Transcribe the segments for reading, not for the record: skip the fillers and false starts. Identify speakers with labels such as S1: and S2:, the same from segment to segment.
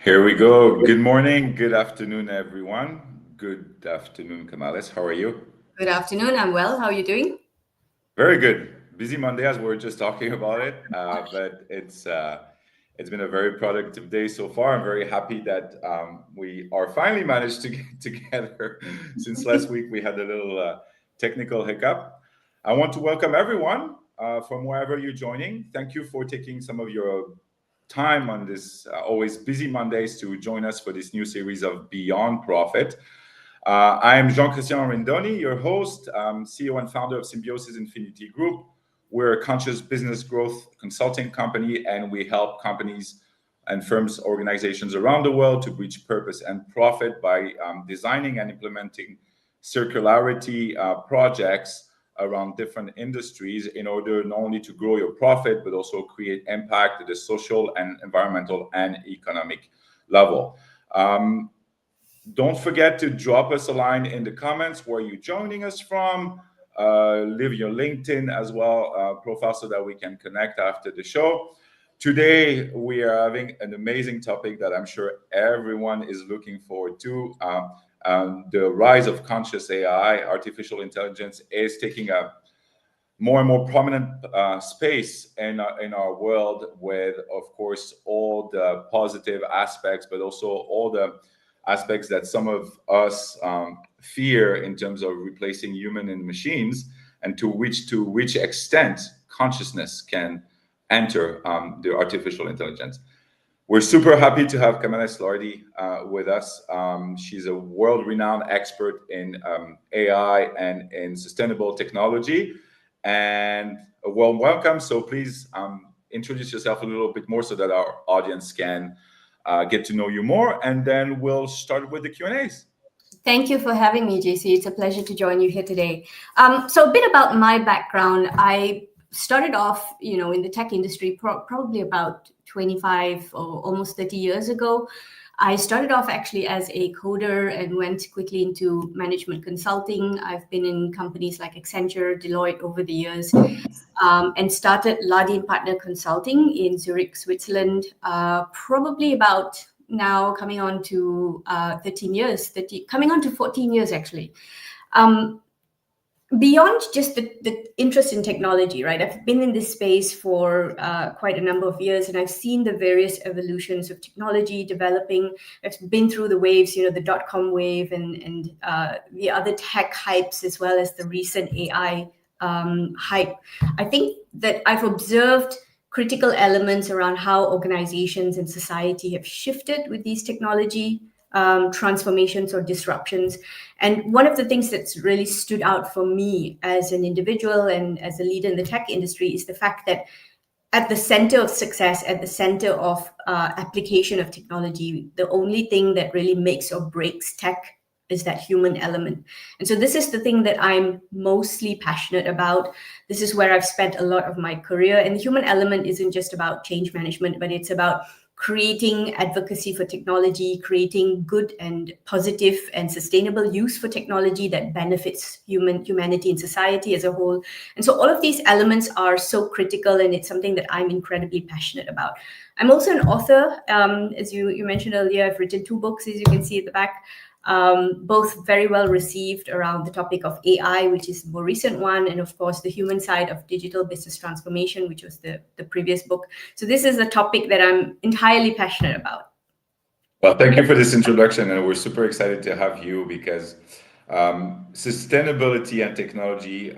S1: Here we go. Good morning, good afternoon, everyone. Good afternoon, Kamales. How are you?
S2: Good afternoon. I'm well. How are you doing?
S1: Very good. Busy Monday, as we were just talking about it, but it's been a very productive day so far. I'm very happy that we are finally managed to get together. Since last week, we had a little technical hiccup. I want to welcome everyone from wherever you're joining. Thank you for taking some of your time on this always busy Mondays to join us for this new series of Beyond Profit. I'm Jean-Christian Rindoni, your host, CEO and founder of Symbiosis Infinity Group. We're a conscious business growth consulting company, and we help companies and firms, organizations around the world to reach purpose and profit by designing and implementing circularity projects around different industries in order not only to grow your profit, but also create impact at the social and environmental and economic level. Don't forget to drop us a line in the comments where you're joining us from. Leave your LinkedIn as well profile so that we can connect after the show. Today, we are having an amazing topic that I'm sure everyone is looking forward to. The rise of conscious AI, artificial intelligence, is taking a more and more prominent space in our world with, of course, all the positive aspects, but also all the aspects that some of us fear in terms of replacing human and machines, and to which extent consciousness can enter the artificial intelligence. We're super happy to have Kamales Lardi with us. She's a world-renowned expert in AI and in sustainable technology. And a warm welcome. So please introduce yourself a little bit more so that our audience can get to know you more. And then we'll start with the Q&As.
S2: Thank you for having me, JC. It's a pleasure to join you here today. So a bit about my background. I started off, in the tech industry probably about 25 or almost 30 years ago. I started off actually as a coder and went quickly into management consulting. I've been in companies like Accenture, Deloitte over the years, and started Lardi Partner Consulting in Zurich, Switzerland, probably about now coming on to 13 years, coming on to 14 years actually. Beyond just the interest in technology, right? I've been in this space for quite a number of years, and I've seen the various evolutions of technology developing. I've been through the waves, the dot-com wave and the other tech hypes, as well as the recent AI hype. I think that I've observed critical elements around how organizations and society have shifted with these technology transformations or disruptions. And one of the things that's really stood out for me as an individual and as a leader in the tech industry is the fact that at the center of success, at the center of application of technology, the only thing that really makes or breaks tech is that human element. And so this is the thing that I'm mostly passionate about. This is where I've spent a lot of my career. And the human element isn't just about change management, but it's about creating advocacy for technology, creating good and positive and sustainable use for technology that benefits humanity and society as a whole. And so all of these elements are so critical, and it's something that I'm incredibly passionate about. I'm also an author. As you mentioned earlier, I've written 2 books, as you can see at the back. Both very well received around the topic of AI, which is the more recent one, and of course the human side of digital business transformation, which was the previous book. So this is a topic that I'm entirely passionate about.
S1: Well, thank you for this introduction, and we're super excited to have you because sustainability and technology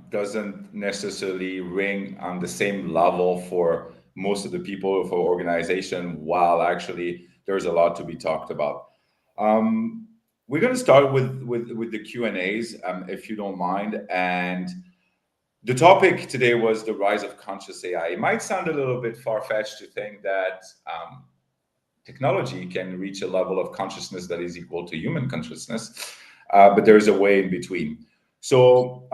S1: doesn't necessarily ring on the same level for most of the people, for organization, while actually there's a lot to be talked about. We're going to start with the Q&As, if you don't mind. And the topic today was the rise of conscious AI. It might sound a little bit far-fetched to think that technology can reach a level of consciousness that is equal to human consciousness, but there's a way in between. So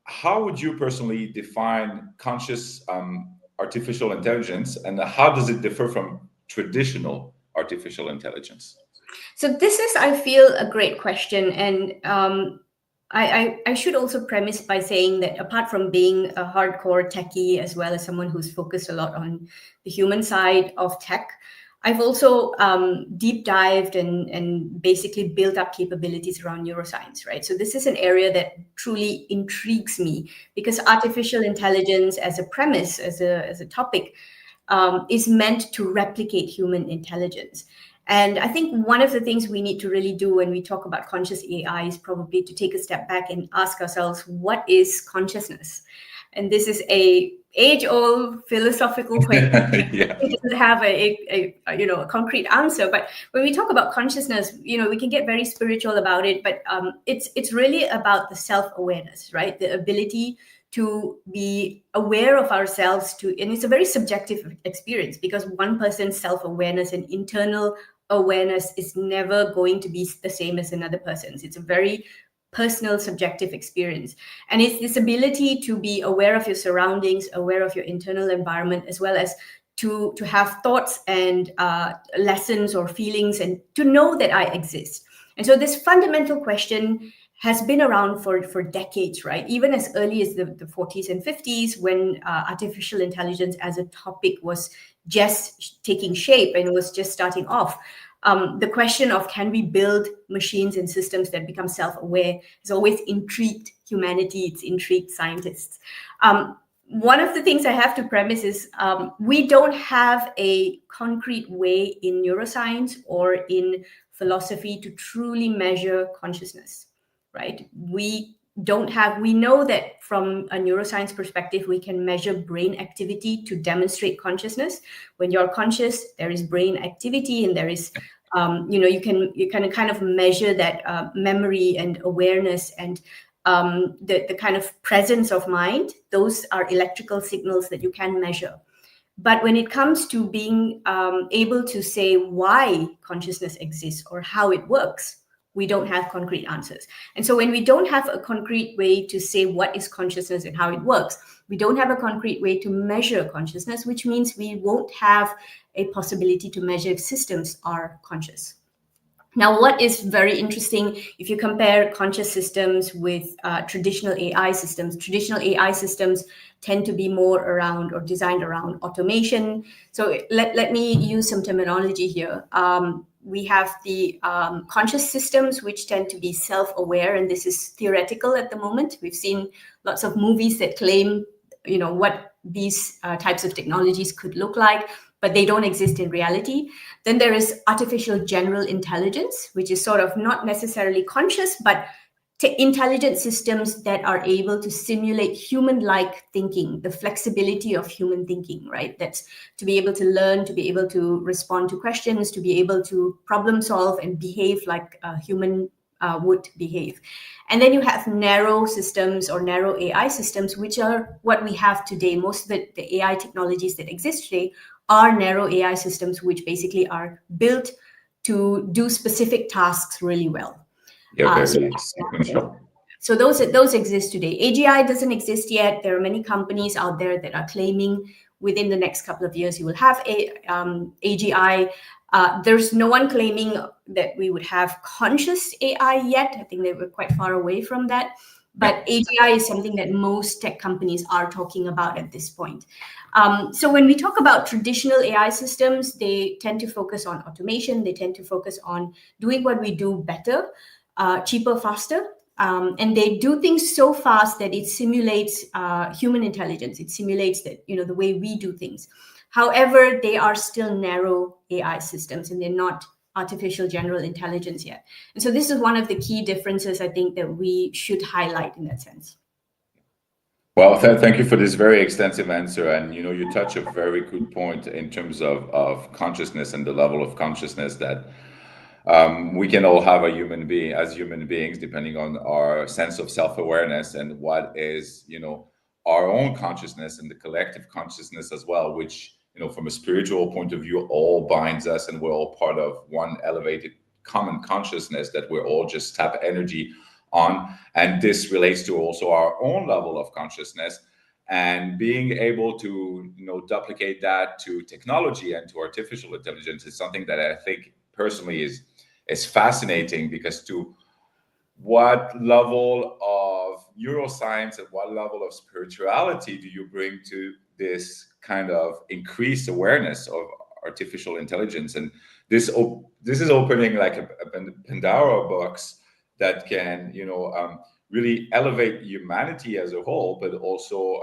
S1: how would you personally define conscious artificial intelligence, and how does it differ from traditional artificial intelligence?
S2: So this is, I feel, a great question. And I should also premise by saying that apart from being a hardcore techie, as well as someone who's focused a lot on the human side of tech, I've also deep dived and basically built up capabilities around neuroscience, right? So this is an area that truly intrigues me because artificial intelligence as a premise, as a topic, is meant to replicate human intelligence. And I think one of the things we need to really do when we talk about conscious AI is probably to take a step back and ask ourselves, what is consciousness? And this is a age-old philosophical question.
S1: Yeah.
S2: It doesn't have a concrete answer. But when we talk about consciousness, we can get very spiritual about it. But it's really about the self-awareness, right? The ability to be aware of ourselves, and it's a very subjective experience because one person's self-awareness and internal awareness is never going to be the same as another person's. It's a very personal, subjective experience. And it's this ability to be aware of your surroundings, aware of your internal environment, as well as to have thoughts and lessons or feelings, and to know that I exist. And so this fundamental question has been around for decades, right? Even as early as the 40s and 50s, when artificial intelligence as a topic was just taking shape and it was just starting off. The question of can we build machines and systems that become self-aware has always intrigued humanity. It's intrigued scientists. One of the things I have to premise is we don't have a concrete way in neuroscience or in philosophy to truly measure consciousness, right? We know that from a neuroscience perspective, we can measure brain activity to demonstrate consciousness. When you're conscious, there is brain activity, and there is, you can kind of measure that memory and awareness and the kind of presence of mind. Those are electrical signals that you can measure. But when it comes to being able to say why consciousness exists or how it works, we don't have concrete answers. And so when we don't have a concrete way to say what is consciousness and how it works, we don't have a concrete way to measure consciousness, which means we won't have a possibility to measure if systems are conscious. Now, what is very interesting, if you compare conscious systems with traditional AI systems tend to be more around or designed around automation. So let me use some terminology here. We have the conscious systems, which tend to be self-aware, and this is theoretical at the moment. We've seen lots of movies that claim, what these types of technologies could look like, but they don't exist in reality. Then there is artificial general intelligence, which is sort of not necessarily conscious, but intelligent systems that are able to simulate human-like thinking, the flexibility of human thinking, right? That's to be able to learn, to be able to respond to questions, to be able to problem solve and behave like a human would behave. And then you have narrow systems or narrow AI systems, which are what we have today. Most of the AI technologies that exist today are narrow AI systems, which basically are built to do specific tasks really well.
S1: Yeah, very sequential.
S2: So those exist today. AGI doesn't exist yet. There are many companies out there that are claiming within the next couple of years you will have AGI. There's no one claiming that we would have conscious AI yet. I think that we're quite far away from that. But AGI is something that most tech companies are talking about at this point. So when we talk about traditional AI systems, they tend to focus on automation. They tend to focus on doing what we do better, cheaper, faster. And they do things so fast that it simulates human intelligence. It simulates that, the way we do things. However, they are still narrow AI systems, and they're not artificial general intelligence yet. And so this is one of the key differences, I think, that we should highlight in that sense.
S1: Well, thank you for this very extensive answer. And you touch a very good point in terms of consciousness and the level of consciousness that we can all have as human beings, depending on our sense of self-awareness and what is, our own consciousness and the collective consciousness as well, which, from a spiritual point of view, all binds us, and we're all part of one elevated common consciousness that we're all just tap energy on. And this relates to also our own level of consciousness, and being able to, duplicate that to technology and to artificial intelligence is something that I think personally is fascinating, because to what level of neuroscience and what level of spirituality do you bring to this kind of increased awareness of artificial intelligence, and this is opening like a Pandora box that can, really elevate humanity as a whole, but also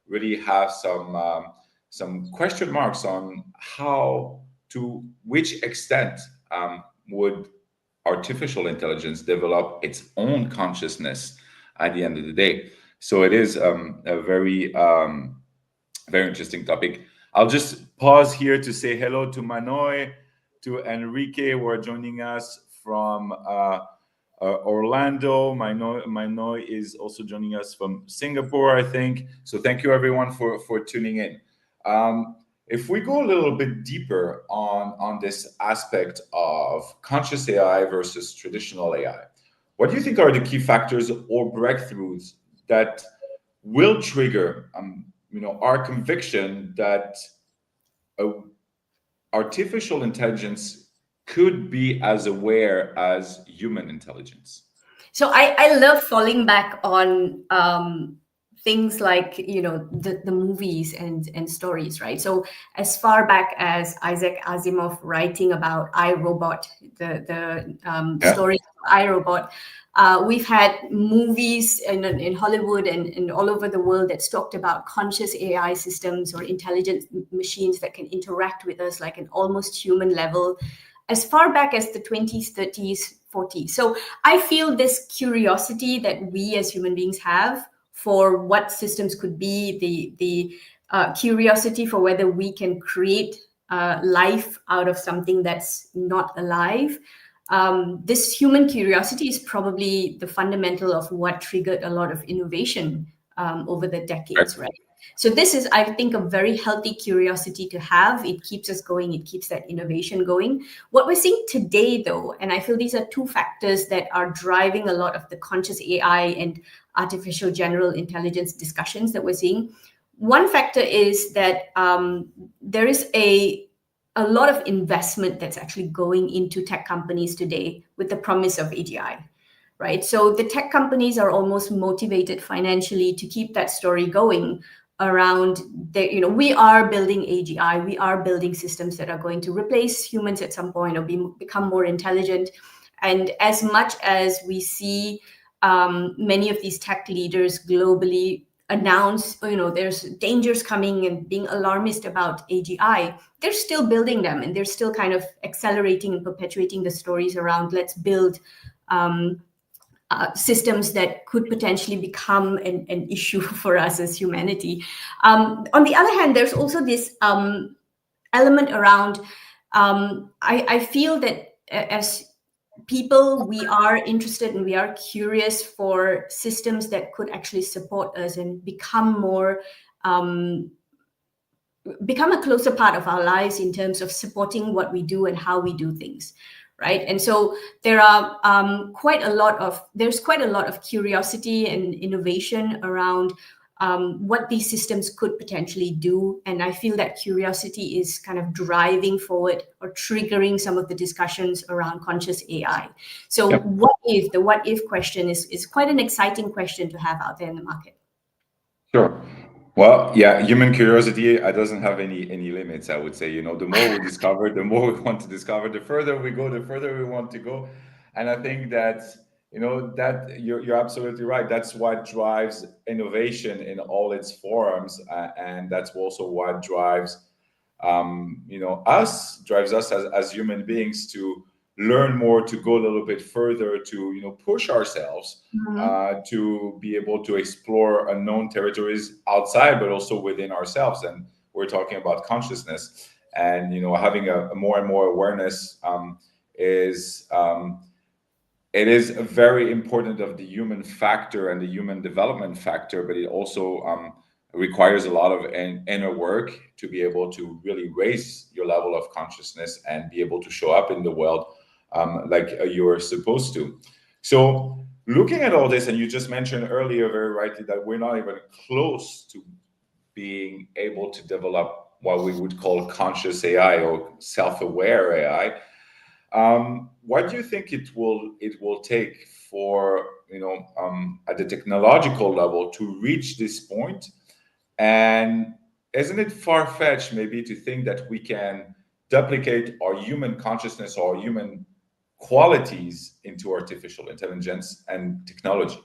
S1: really have some question marks on how, to which extent would artificial intelligence develop its own consciousness at the end of the day. So it is a very interesting topic. I'll just pause here to say hello to Manoy, to Enrique, who are joining us from Orlando. Manoy is also joining us from Singapore, I think. So thank you everyone for tuning in. If we go a little bit deeper on this aspect of conscious AI versus traditional AI, what do you think are the key factors or breakthroughs that will trigger, our conviction that artificial intelligence could be as aware as human intelligence?
S2: So I love falling back on things like the movies and stories, right? So as far back as Isaac Asimov writing about iRobot, the story of iRobot, we've had movies in Hollywood and all over the world that's talked about conscious AI systems or intelligent machines that can interact with us like an almost human level, as far back as the 20s, 30s, 40s. So I feel this curiosity that we as human beings have for what systems could be, the curiosity for whether we can create life out of something that's not alive. This human curiosity is probably the fundamental of what triggered a lot of innovation over the decades, right? So this is, I think, a very healthy curiosity to have. It keeps us going. It keeps that innovation going. What we're seeing today, though, and I feel these are two factors that are driving a lot of the conscious AI and artificial general intelligence discussions that we're seeing. One factor is that there is a lot of investment that's actually going into tech companies today with the promise of AGI. Right. So the tech companies are almost motivated financially to keep that story going around we are building AGI, we are building systems that are going to replace humans at some point or become more intelligent. And as much as we see many of these tech leaders globally announce, there's dangers coming and being alarmist about AGI, they're still building them and they're still kind of accelerating and perpetuating the stories around let's build systems that could potentially become an issue for us as humanity. On the other hand, there's also this element around, I feel that as people, we are interested and we are curious for systems that could actually support us and become a closer part of our lives in terms of supporting what we do and how we do things. Right. And so there are quite a lot of curiosity and innovation around what these systems could potentially do. And I feel that curiosity is kind of driving forward or triggering some of the discussions around conscious AI. So what if question is quite an exciting question to have out there in the market.
S1: Sure. Well, yeah, human curiosity doesn't have any limits, I would say. The more we discover, the more we want to discover. The further we go, the further we want to go. And I think that, that you're absolutely right. That's what drives innovation in all its forms. And that's also what drives us as human beings to learn more, to go a little bit further, to push ourselves, to be able to explore unknown territories outside, but also within ourselves. And we're talking about consciousness, and having a more and more awareness it is very important of the human factor and the human development factor, but it also requires a lot of inner work to be able to really raise your level of consciousness and be able to show up in the world like you're supposed to. So looking at all this, and you just mentioned earlier very rightly that we're not even close to being able to develop what we would call conscious AI or self-aware AI. What do you think it will take for at the technological level to reach this point? And isn't it far-fetched maybe to think that we can duplicate our human consciousness or human qualities into artificial intelligence and technology?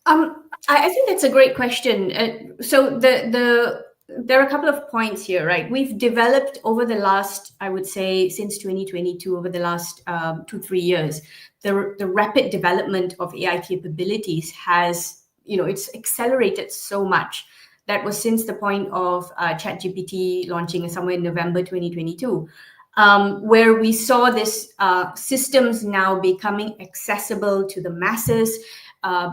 S2: I think that's a great question. So there are a couple of points here, right? We've developed over the last, I would say, since 2022, over the last 2-3 years, the rapid development of AI capabilities has, it's accelerated so much. That was since the point of ChatGPT launching somewhere in November 2022. Where we saw this systems now becoming accessible to the masses,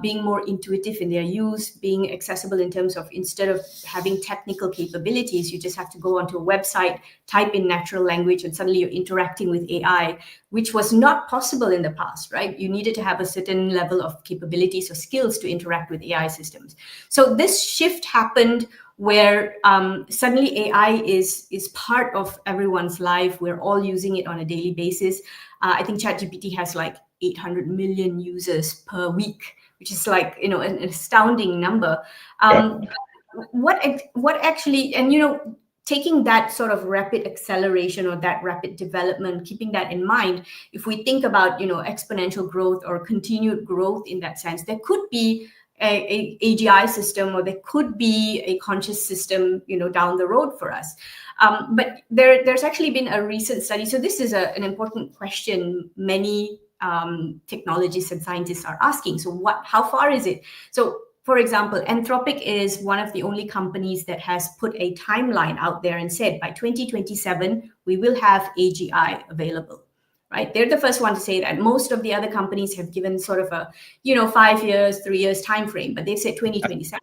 S2: being more intuitive in their use, being accessible in terms of, instead of having technical capabilities, you just have to go onto a website, type in natural language, and suddenly you're interacting with AI, which was not possible in the past, right? You needed to have a certain level of capabilities or skills to interact with AI systems. So this shift happened where suddenly AI is part of everyone's life. We're all using it on a daily basis. I think ChatGPT has like 800 million users per week, which is like, an astounding number. What actually, and taking that sort of rapid acceleration or that rapid development, keeping that in mind, if we think about exponential growth or continued growth in that sense, there could be a AGI system, or there could be a conscious system, down the road for us. But there's actually been a recent study. So this is an important question many technologists and scientists are asking. So how far is it? So for example, Anthropic is one of the only companies that has put a timeline out there and said by 2027, we will have AGI available. Right? They're the first one to say that. Most of the other companies have given sort of a, 5 years, 3 years time frame, but they've said 2027.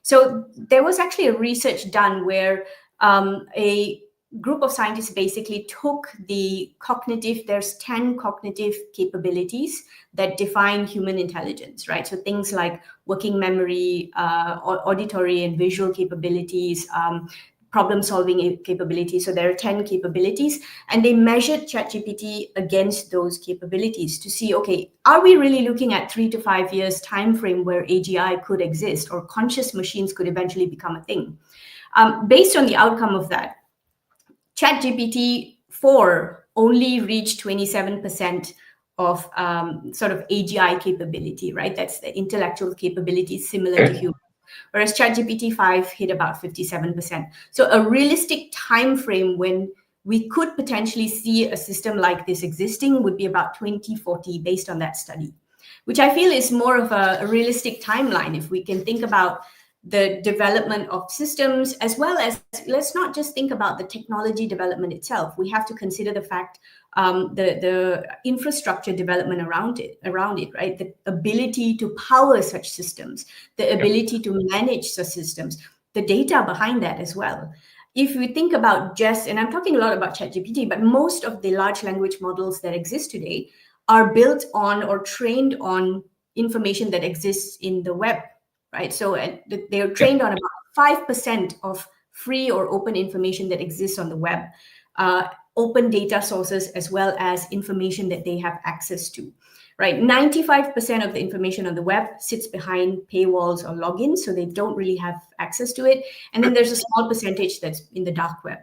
S2: So there was actually a research done where a group of scientists basically took there's 10 cognitive capabilities that define human intelligence, right? So things like working memory, auditory and visual capabilities, problem-solving capabilities. So there are 10 capabilities, and they measured ChatGPT against those capabilities to see, okay, are we really looking at 3 to 5 years time frame where AGI could exist or conscious machines could eventually become a thing? Based on the outcome of that, ChatGPT 4 only reached 27% of sort of AGI capability, right? That's the intellectual capability similar to humans. Whereas ChatGPT 5 hit about 57%. So a realistic time frame when we could potentially see a system like this existing would be about 2040 based on that study, which I feel is more of a realistic timeline if we can think about the development of systems, as well as, let's not just think about the technology development itself. We have to consider the fact the infrastructure development around it, right? The ability to power such systems, the ability to manage such systems, the data behind that as well. If we think about and I'm talking a lot about ChatGPT, but most of the large language models that exist today are built on or trained on information that exists in the web, right? So they're trained on about 5% of free or open information that exists on the web, open data sources, as well as information that they have access to, right? 95% of the information on the web sits behind paywalls or logins, so they don't really have access to it. And then there's a small percentage that's in the dark web.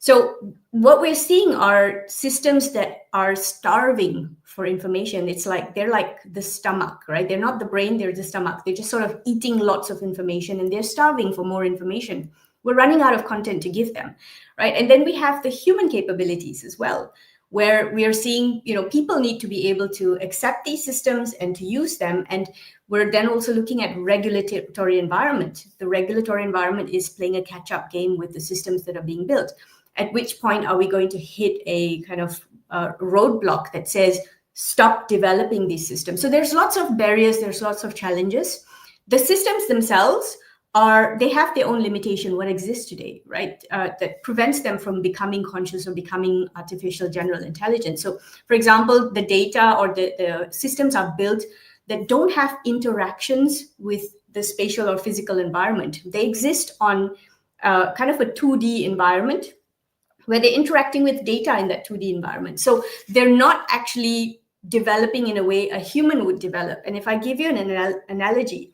S2: So what we're seeing are systems that are starving for information. It's like they're like the stomach, right? They're not the brain, they're the stomach. They're just sort of eating lots of information and they're starving for more information. We're running out of content to give them, right? And then we have the human capabilities as well, where we are seeing, people need to be able to accept these systems and to use them. And we're then also looking at regulatory environment. The regulatory environment is playing a catch-up game with the systems that are being built. At which point are we going to hit a kind of roadblock that says, stop developing these systems? So there's lots of barriers, there's lots of challenges. The systems themselves they have their own limitation, what exists today, right? That prevents them from becoming conscious or becoming artificial general intelligence. So for example, the data or the systems are built that don't have interactions with the spatial or physical environment. They exist on kind of a 2D environment where they're interacting with data in that 2D environment. So they're not actually developing in a way a human would develop. And if I give you an analogy,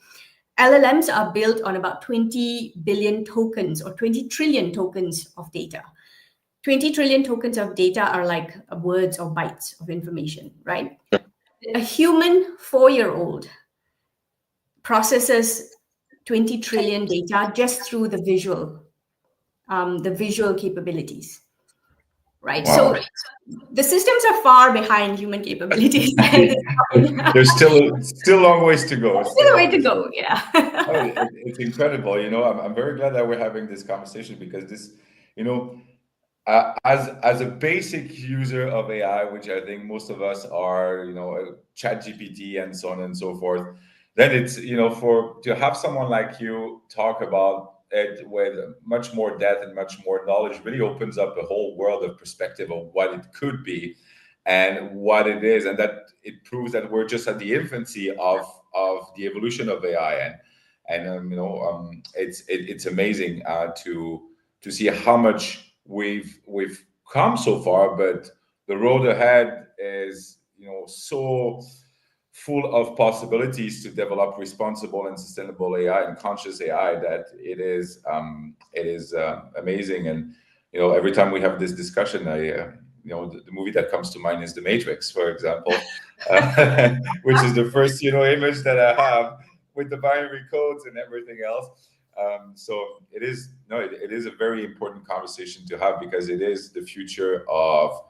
S2: LLMs are built on about 20 billion tokens or 20 trillion tokens of data. 20 trillion tokens of data are like words or bytes of information, right? A human 4-year-old processes 20 trillion data just through the visual capabilities, right?
S1: Wow.
S2: So the systems are far behind human capabilities at this point.
S1: There's still long ways to go.
S2: Still a way to go, yeah.
S1: Oh, it's incredible. I'm very glad that we're having this conversation because this, you know, as a basic user of AI, which I think most of us are, Chat GPT and so on and so forth, then it's, for to have someone like you talk about it with much more depth and much more knowledge really opens up a whole world of perspective of what it could be and what it is, and that it proves that we're just at the infancy of the evolution of AI, it's amazing to see how much we've come so far, but the road ahead is so full of possibilities to develop responsible and sustainable AI and conscious AI that it is amazing. And every time we have this discussion, the movie that comes to mind is The Matrix, for example, which is the first image that I have with the binary codes and everything else. So it is a very important conversation to have because it is the future of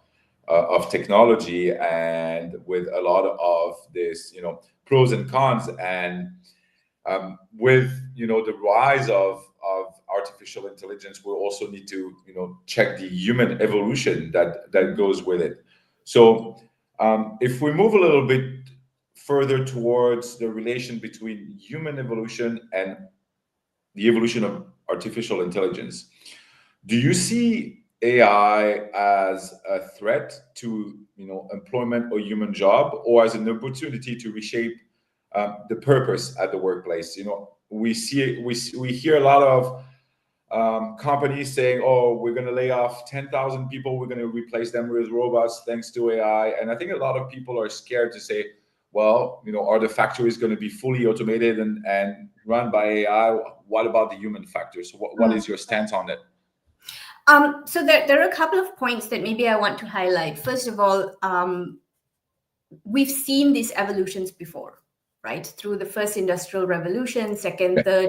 S1: technology, and with a lot of this, pros and cons, and with the rise of artificial intelligence, we also need to check the human evolution that goes with it. So if we move a little bit further towards the relation between human evolution and the evolution of artificial intelligence, do you see AI as a threat to employment or human job, or as an opportunity to reshape the purpose at the workplace? We hear a lot of companies saying, "Oh, we're going to lay off 10,000 people. We're going to replace them with robots thanks to AI." And I think a lot of people are scared to say, "Well, are the factories going to be fully automated and run by AI? What about the human factor?" So, what is your stance on it?
S2: So there are a couple of points that maybe I want to highlight. First of all, we've seen these evolutions before, right? Through the first industrial revolution, second, third.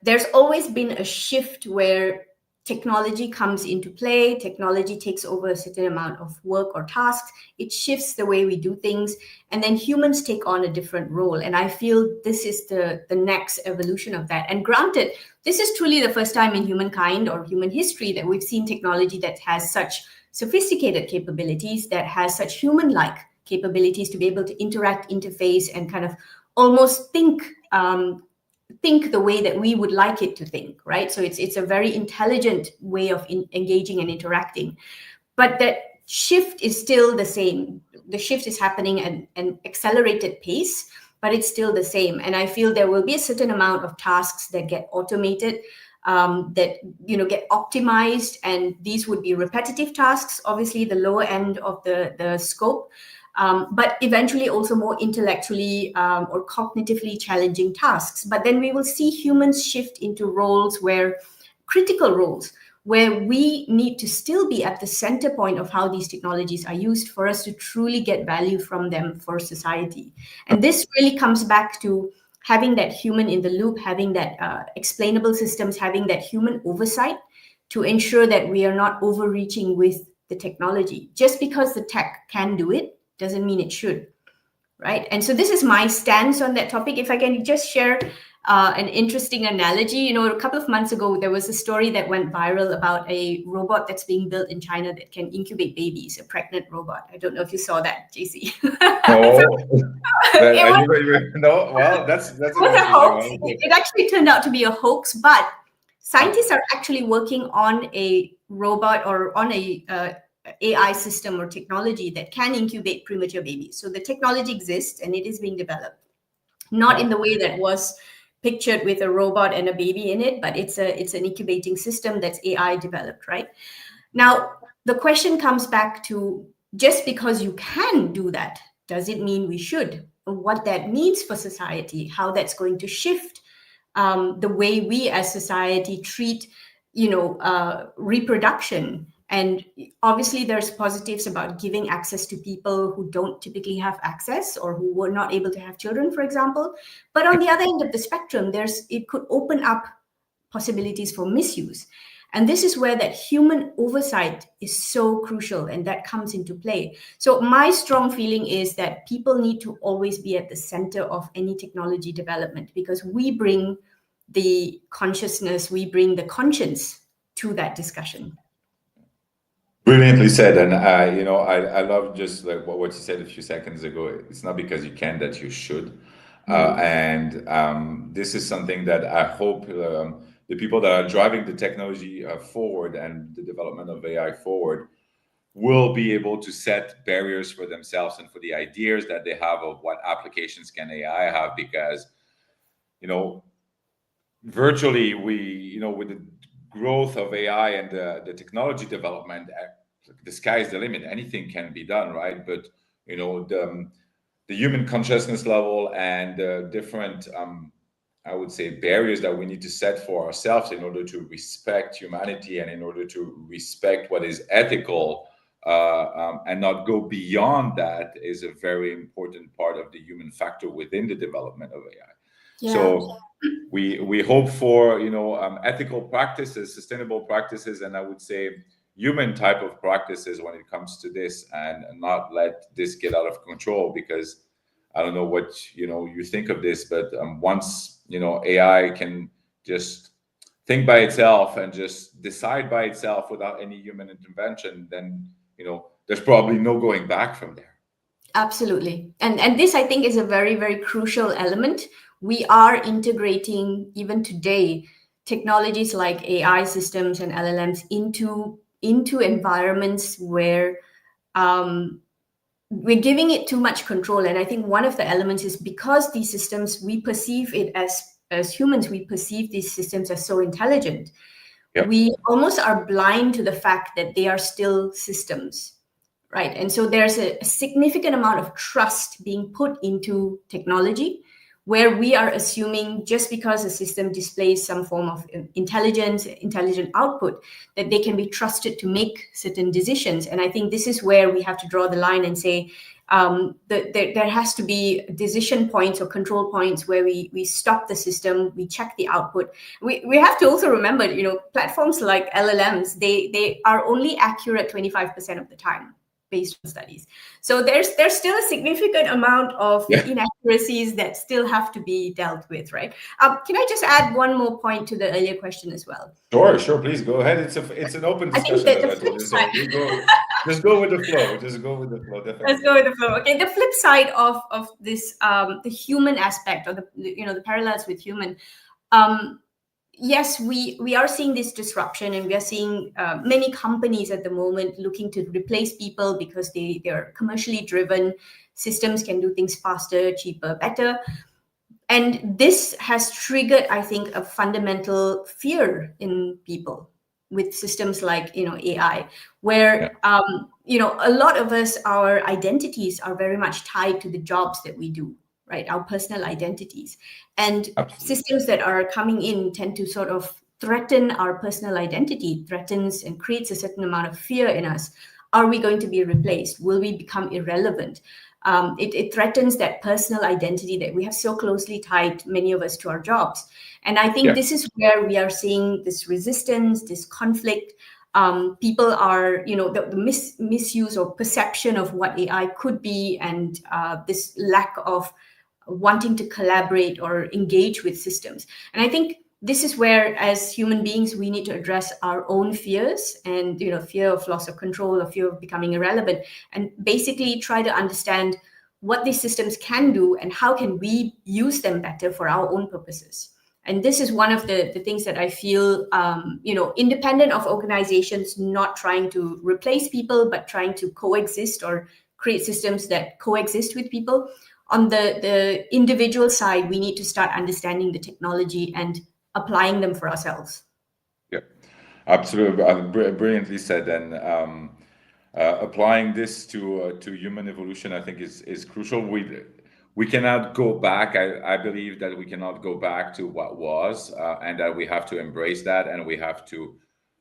S2: There's always been a shift where technology comes into play, technology takes over a certain amount of work or tasks, it shifts the way we do things, and then humans take on a different role. And I feel this is the next evolution of that. And granted, this is truly the first time in humankind or human history that we've seen technology that has such sophisticated capabilities, that has such human-like capabilities to be able to interact, interface, and kind of almost think the way that we would like it to think, right? So it's a very intelligent way of engaging and interacting. But that shift is still the same. The shift is happening at an accelerated pace, but it's still the same. And I feel there will be a certain amount of tasks that get automated, that get optimized, and these would be repetitive tasks, obviously the lower end of the scope. But eventually also more intellectually or cognitively challenging tasks. But then we will see humans shift into critical roles, where we need to still be at the center point of how these technologies are used for us to truly get value from them for society. And this really comes back to having that human in the loop, having that explainable systems, having that human oversight to ensure that we are not overreaching with the technology. Just because the tech can do it doesn't mean it should, right? And so this is my stance on that topic. If I can just share an interesting analogy, a couple of months ago, there was a story that went viral about a robot that's being built in China that can incubate babies, a pregnant robot. I don't know if you saw that, JC.
S1: No, well, that's
S2: it was a hoax. It actually turned out to be a hoax, but scientists are actually working on a robot or on a AI system or technology that can incubate premature babies. So the technology exists and it is being developed, not in the way that was pictured with a robot and a baby in it, but it's an incubating system that's AI developed, right? Now, the question comes back to, just because you can do that, does it mean we should? What that means for society, how that's going to shift the way we as society treat, reproduction, And obviously, there's positives about giving access to people who don't typically have access or who were not able to have children, for example. But on the other end of the spectrum, it could open up possibilities for misuse. And this is where that human oversight is so crucial, and that comes into play. So my strong feeling is that people need to always be at the center of any technology development, because we bring the consciousness, we bring the conscience to that discussion.
S1: Brilliantly said, and I love just like what you said a few seconds ago. It's not because you can that you should, and this is something that I hope the people that are driving the technology forward and the development of AI forward will be able to set barriers for themselves and for the ideas that they have of what applications can AI have, because virtually with the growth of AI and the technology development, the sky is the limit. Anything can be done, right? But the human consciousness level and the different I would say barriers that we need to set for ourselves in order to respect humanity and in order to respect what is ethical, and not go beyond that, is a very important part of the human factor within the development of AI.
S2: Yeah.
S1: So we hope for ethical practices, sustainable practices, and I would say human type of practices when it comes to this, and not let this get out of control. Because I don't know what you think of this, but once AI can just think by itself and just decide by itself without any human intervention, then there's probably no going back from there.
S2: Absolutely. And this, I think, is a very, very crucial element. We are integrating, even today, technologies like AI systems and LLMs into environments where we're giving it too much control. And I think one of the elements is because these systems, we perceive it as humans, we perceive these systems as so intelligent.
S1: Yep.
S2: We almost are blind to the fact that they are still systems. Right. And so there's a significant amount of trust being put into technology, where we are assuming just because a system displays some form of intelligent output, that they can be trusted to make certain decisions. And I think this is where we have to draw the line and say that there has to be decision points or control points where we stop the system, we check the output. We have to also remember, platforms like LLMs, they are only accurate 25% of the time, based on studies. So there's still a significant amount of inaccuracies that still have to be dealt with, right? Can I just add one more point to the earlier question as well?
S1: Sure, please go ahead. It's an open discussion, as I told you. So just go with the flow. Just go with the flow. Definitely.
S2: Let's go with the flow. Okay. The flip side of this, the human aspect, or the parallels with human. Yes, we are seeing this disruption, and we are seeing many companies at the moment looking to replace people because they are commercially driven. Systems can do things faster, cheaper, better. And this has triggered, I think, a fundamental fear in people with systems like AI, where a lot of us, our identities are very much tied to the jobs that we do. Right, our personal identities, and
S1: Absolutely.
S2: Systems that are coming in tend to sort of threaten our personal identity, threatens and creates a certain amount of fear in us. Are we going to be replaced? Will we become irrelevant? It threatens that personal identity that we have so closely tied, many of us, to our jobs. And I think this is where we are seeing this resistance, this conflict. People are, the misuse or perception of what AI could be, and this lack of wanting to collaborate or engage with systems. And I think this is where, as human beings, we need to address our own fears and, fear of loss of control, or fear of becoming irrelevant, and basically try to understand what these systems can do and how can we use them better for our own purposes. And this is one of the things that I feel, independent of organizations not trying to replace people, but trying to coexist or create systems that coexist with people. On the individual side, we need to start understanding the technology and applying them for ourselves.
S1: Yeah, absolutely. Brilliantly said. And applying this to human evolution, I think, is crucial. We cannot go back. I believe that we cannot go back to what was, and that we have to embrace that, and we have to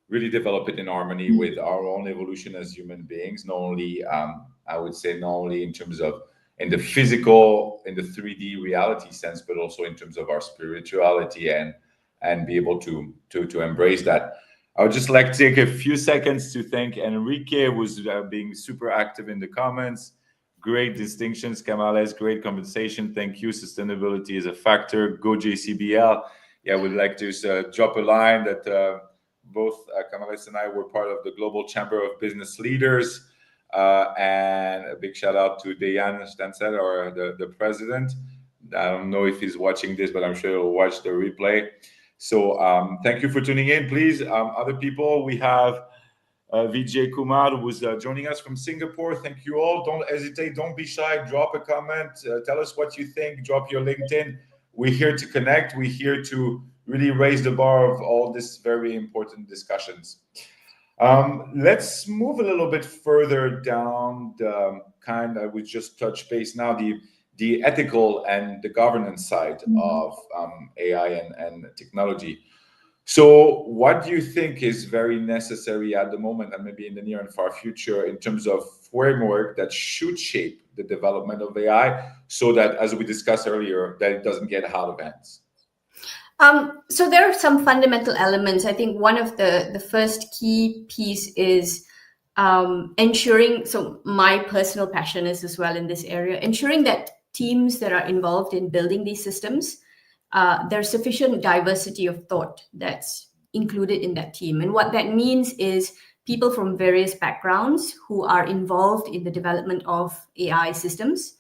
S1: really develop it in harmony with our own evolution as human beings, not only I would say not only in terms of in the physical, in the 3D reality sense, but also in terms of our spirituality and be able to embrace that. I would just like to take a few seconds to thank Enrique, who's being super active in the comments. Great distinctions, Kamales, great conversation. Thank you. Sustainability is a factor. Go JCBL. Yeah, we'd like to drop a line that both Kamales and I were part of the Global Chamber of Business Leaders. And a big shout out to Dejan Stansel, or the president. I don't know if he's watching this, but I'm sure he'll watch the replay. So thank you for tuning in. Please, other people, we have Vijay Kumar, who's joining us from Singapore. Thank you all. Don't hesitate. Don't be shy. Drop a comment. Tell us what you think. Drop your LinkedIn. We're here to connect. We're here to really raise the bar of all these very important discussions. Let's move a little bit further down the kind. I would just touch base now the ethical and the governance side of AI and technology. So what do you think is very necessary at the moment, and maybe in the near and far future, in terms of framework that should shape the development of AI, so that, as we discussed earlier, that it doesn't get out of hands?
S2: So there are some fundamental elements. I think one of the first key piece is ensuring, so my personal passion is as well in this area, ensuring that teams that are involved in building these systems, there's sufficient diversity of thought that's included in that team. And what that means is people from various backgrounds who are involved in the development of AI systems.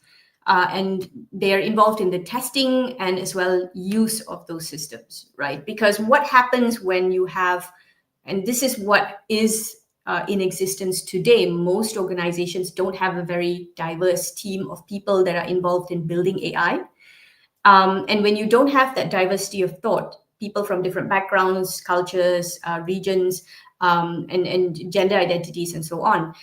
S2: And they're involved in the testing and as well use of those systems, right? Because what happens when you have, and this is what is in existence today, most organizations don't have a very diverse team of people that are involved in building AI. And when you don't have that diversity of thought, people from different backgrounds, cultures, regions, and gender identities and so on,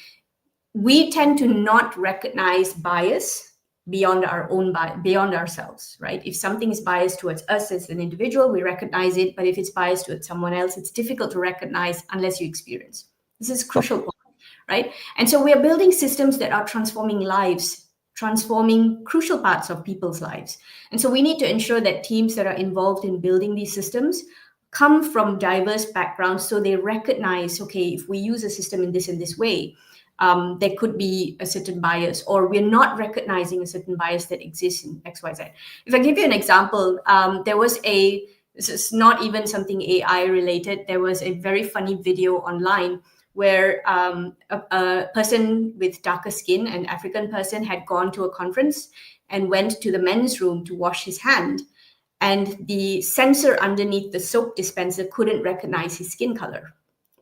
S2: we tend to not recognize bias beyond ourselves, right? If something is biased towards us as an individual, we recognize it, but if it's biased towards someone else, it's difficult to recognize unless you experience. This is crucial point, right? And so we are building systems that are transforming lives, transforming crucial parts of people's lives. And so we need to ensure that teams that are involved in building these systems come from diverse backgrounds, so they recognize, okay, if we use a system in this way, there could be a certain bias, or we're not recognizing a certain bias that exists in XYZ. If I give you an example, this is not even something AI related, there was a very funny video online where a person with darker skin, an African person, had gone to a conference and went to the men's room to wash his hand. And the sensor underneath the soap dispenser couldn't recognize his skin color,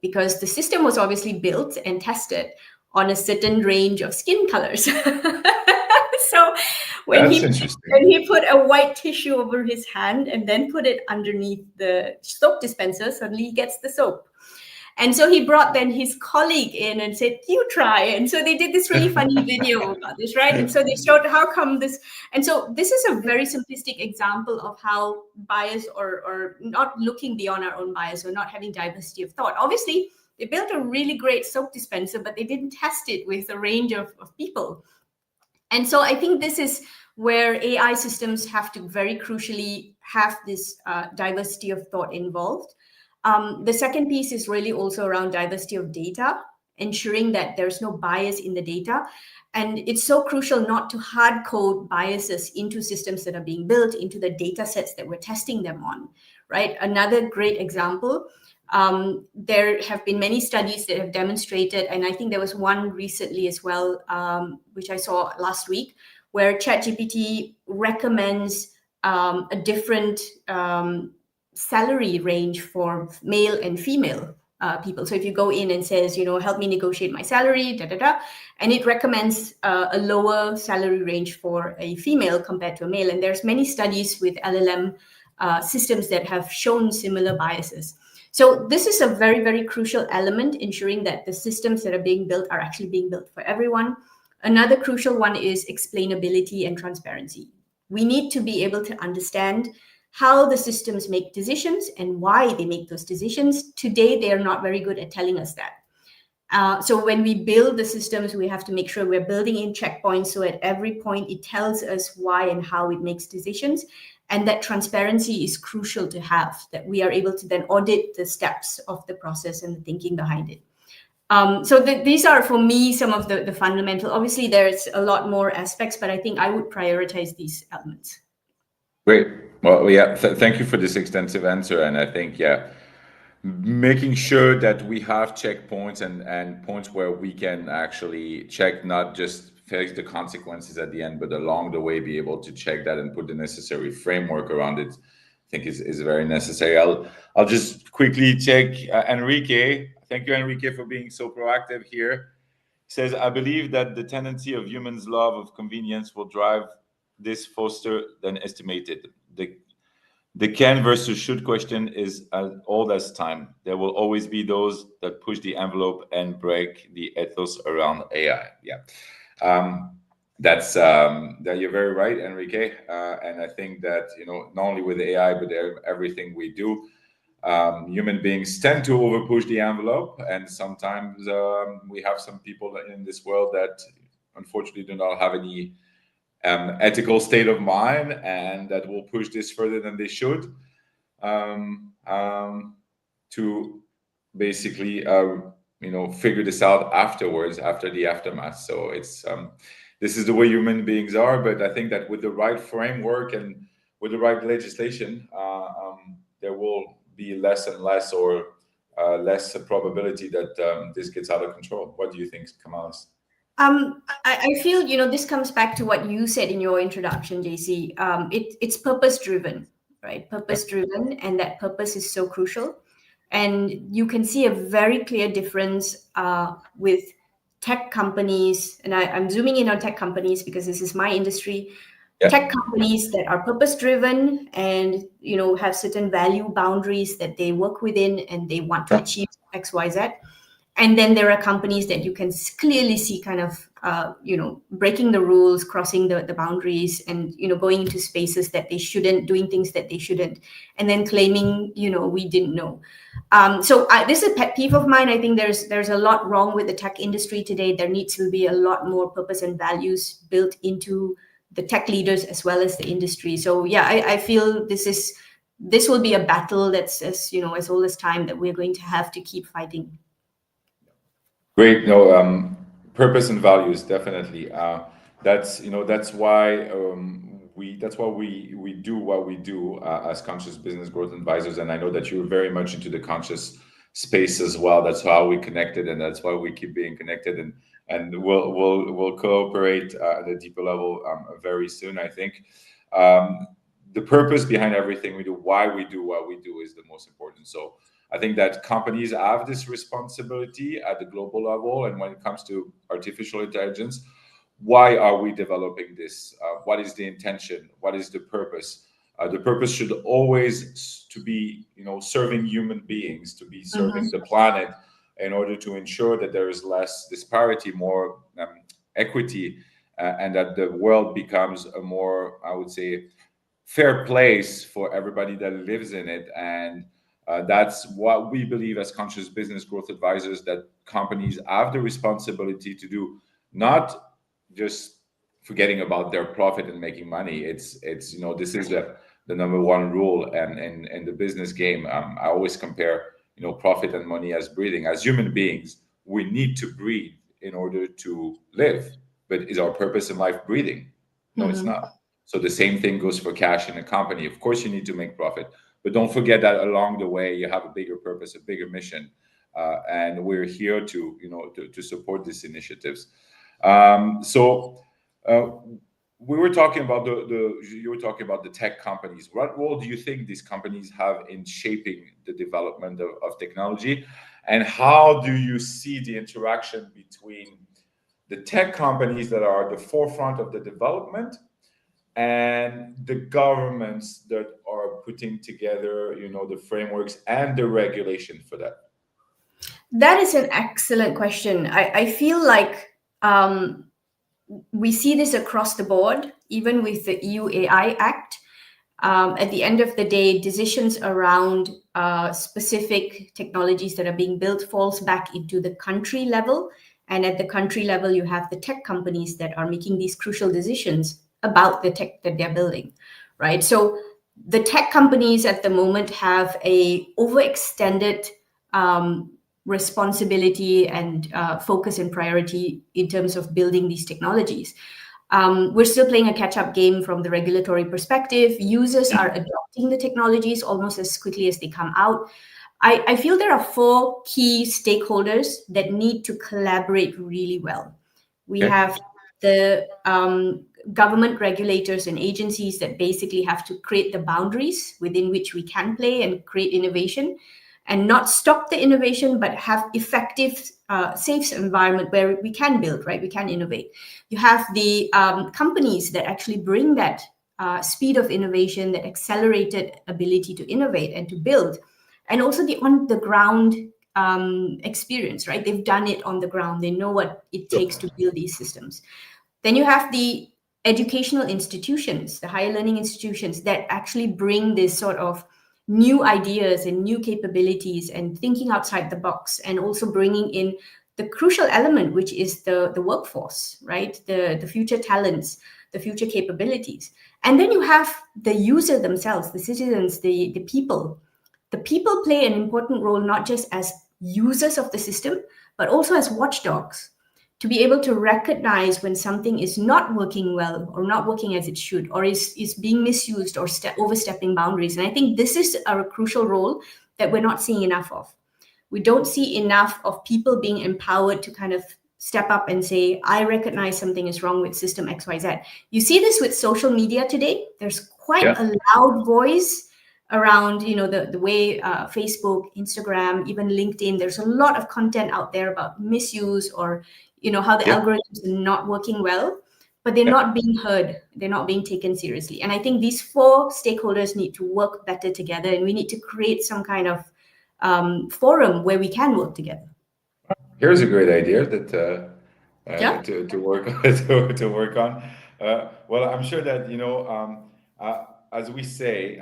S2: because the system was obviously built and tested on a certain range of skin colors. So when he put a white tissue over his hand and then put it underneath the soap dispenser, suddenly he gets the soap. And so he brought then his colleague in and said, you try. And so they did this really funny video about this, right? And so they showed how come this. And so this is a very simplistic example of how bias or not looking beyond our own bias, or not having diversity of thought. Obviously, they built a really great soap dispenser, but they didn't test it with a range of people. And so I think this is where AI systems have to very crucially have this diversity of thought involved. The second piece is really also around diversity of data, ensuring that there's no bias in the data. And it's so crucial not to hard code biases into systems that are being built, into the data sets that we're testing them on, right? Another great example, there have been many studies that have demonstrated, and I think there was one recently as well, which I saw last week, where ChatGPT recommends a different salary range for male and female people. So if you go in and says, help me negotiate my salary, and it recommends a lower salary range for a female compared to a male. And there's many studies with LLM systems that have shown similar biases. So this is a very, very crucial element, ensuring that the systems that are being built are actually being built for everyone. Another crucial one is explainability and transparency. We need to be able to understand how the systems make decisions and why they make those decisions. Today, they are not very good at telling us that. So when we build the systems, we have to make sure we're building in checkpoints. So at every point, it tells us why and how it makes decisions. And that transparency is crucial to have, that we are able to then audit the steps of the process and the thinking behind it. These are, for me, some of the fundamental. Obviously, there's a lot more aspects, but I think I would prioritize these elements.
S1: Great. Well, yeah, thank you for this extensive answer. And I think, yeah, making sure that we have checkpoints and points where we can actually check, not just face the consequences at the end, but along the way be able to check that and put the necessary framework around it, I think is very necessary. I'll just quickly check Enrique. Thank you, Enrique, for being so proactive here. He says, I believe that the tendency of humans' love of convenience will drive this faster than estimated. The can versus should question is as old as time. There will always be those that push the envelope and break the ethos around AI. Yeah, that you're very right, Enrique. And I think that not only with AI but everything we do, human beings tend to over push the envelope, and sometimes we have some people in this world that unfortunately do not have any ethical state of mind, and that will push this further than they should, to basically figure this out afterwards, after the aftermath. So it's this is the way human beings are, but I think that with the right framework and with the right legislation, there will be less and less, or less probability that this gets out of control. What do you think, Kamales?
S2: I feel, this comes back to what you said in your introduction, JC. It's purpose driven, right? Purpose driven, and that purpose is so crucial. And you can see a very clear difference with tech companies, and I'm zooming in on tech companies because this is my industry.
S1: Yeah.
S2: Tech companies that are purpose driven and have certain value boundaries that they work within, and they want to achieve X, Y, Z. And then there are companies that you can clearly see kind of, breaking the rules, crossing the boundaries, and, going into spaces that they shouldn't, doing things that they shouldn't, and then claiming, we didn't know. This is a pet peeve of mine. I think there's a lot wrong with the tech industry today. There needs to be a lot more purpose and values built into the tech leaders as well as the industry. So yeah, I feel this will be a battle that's as old as time, that we're going to have to keep fighting.
S1: Great. No, purpose and values, definitely. That's why we do what we do as conscious business growth advisors. And I know that you're very much into the conscious space as well. That's how we connected, and that's why we keep being connected. And we'll cooperate at a deeper level very soon, I think. The purpose behind everything we do, why we do what we do, is the most important. So I think that companies have this responsibility at the global level. And when it comes to artificial intelligence, why are we developing this? What is the intention? What is the purpose? The purpose should always to be, serving human beings, to be serving the planet, in order to ensure that there is less disparity, more equity, and that the world becomes a more, I would say, fair place for everybody that lives in it. And that's what we believe as conscious business growth advisors, that companies have the responsibility to do, not just forgetting about their profit and making money. It's this is the number one rule, and in the business game, I always compare profit and money as breathing. As human beings, we need to breathe in order to live. But is our purpose in life breathing? No, it's not. So the same thing goes for cash in a company. Of course, you need to make profit, but don't forget that along the way, you have a bigger purpose, a bigger mission, and we're here to support these initiatives. We were talking about you were talking about the tech companies. What role do you think these companies have in shaping the development of technology, and how do you see the interaction between the tech companies that are at the forefront of the development and the governments that are putting together, the frameworks and the regulation for that?
S2: That is an excellent question. I feel like we see this across the board, even with the EU AI Act. At the end of the day, decisions around specific technologies that are being built falls back into the country level. And at the country level, you have the tech companies that are making these crucial decisions about the tech that they're building, right? So the tech companies at the moment have a overextended responsibility and focus and priority in terms of building these technologies. We're still playing a catch-up game from the regulatory perspective. Users are adopting the technologies almost as quickly as they come out. I feel there are 4 key stakeholders that need to collaborate really well. We have the government regulators and agencies that basically have to create the boundaries within which we can play and create innovation, and not stop the innovation, but have effective, safe environment where we can build, right? We can innovate. You have the companies that actually bring that speed of innovation, that accelerated ability to innovate and to build, and also the on-the-ground experience, right? They've done it on the ground. They know what it takes to build these systems. Then you have the educational institutions, the higher learning institutions that actually bring this sort of new ideas and new capabilities and thinking outside the box, and also bringing in the crucial element, which is the workforce, right? The future talents, the future capabilities. And then you have the user themselves, the citizens, the people. The people play an important role, not just as users of the system, but also as watchdogs, to be able to recognize when something is not working well or not working as it should, or is being misused or overstepping boundaries. And I think this is a crucial role that we're not seeing enough of. We don't see enough of people being empowered to kind of step up and say, I recognize something is wrong with system XYZ. You see this with social media today. There's quite a loud voice around, the way Facebook, Instagram, even LinkedIn, there's a lot of content out there about misuse or, how the algorithms are not working well, but they're not being heard. They're not being taken seriously. And I think these 4 stakeholders need to work better together, and we need to create some kind of forum where we can work together.
S1: Here's a great idea that to work to work on. Well, I'm sure that as we say,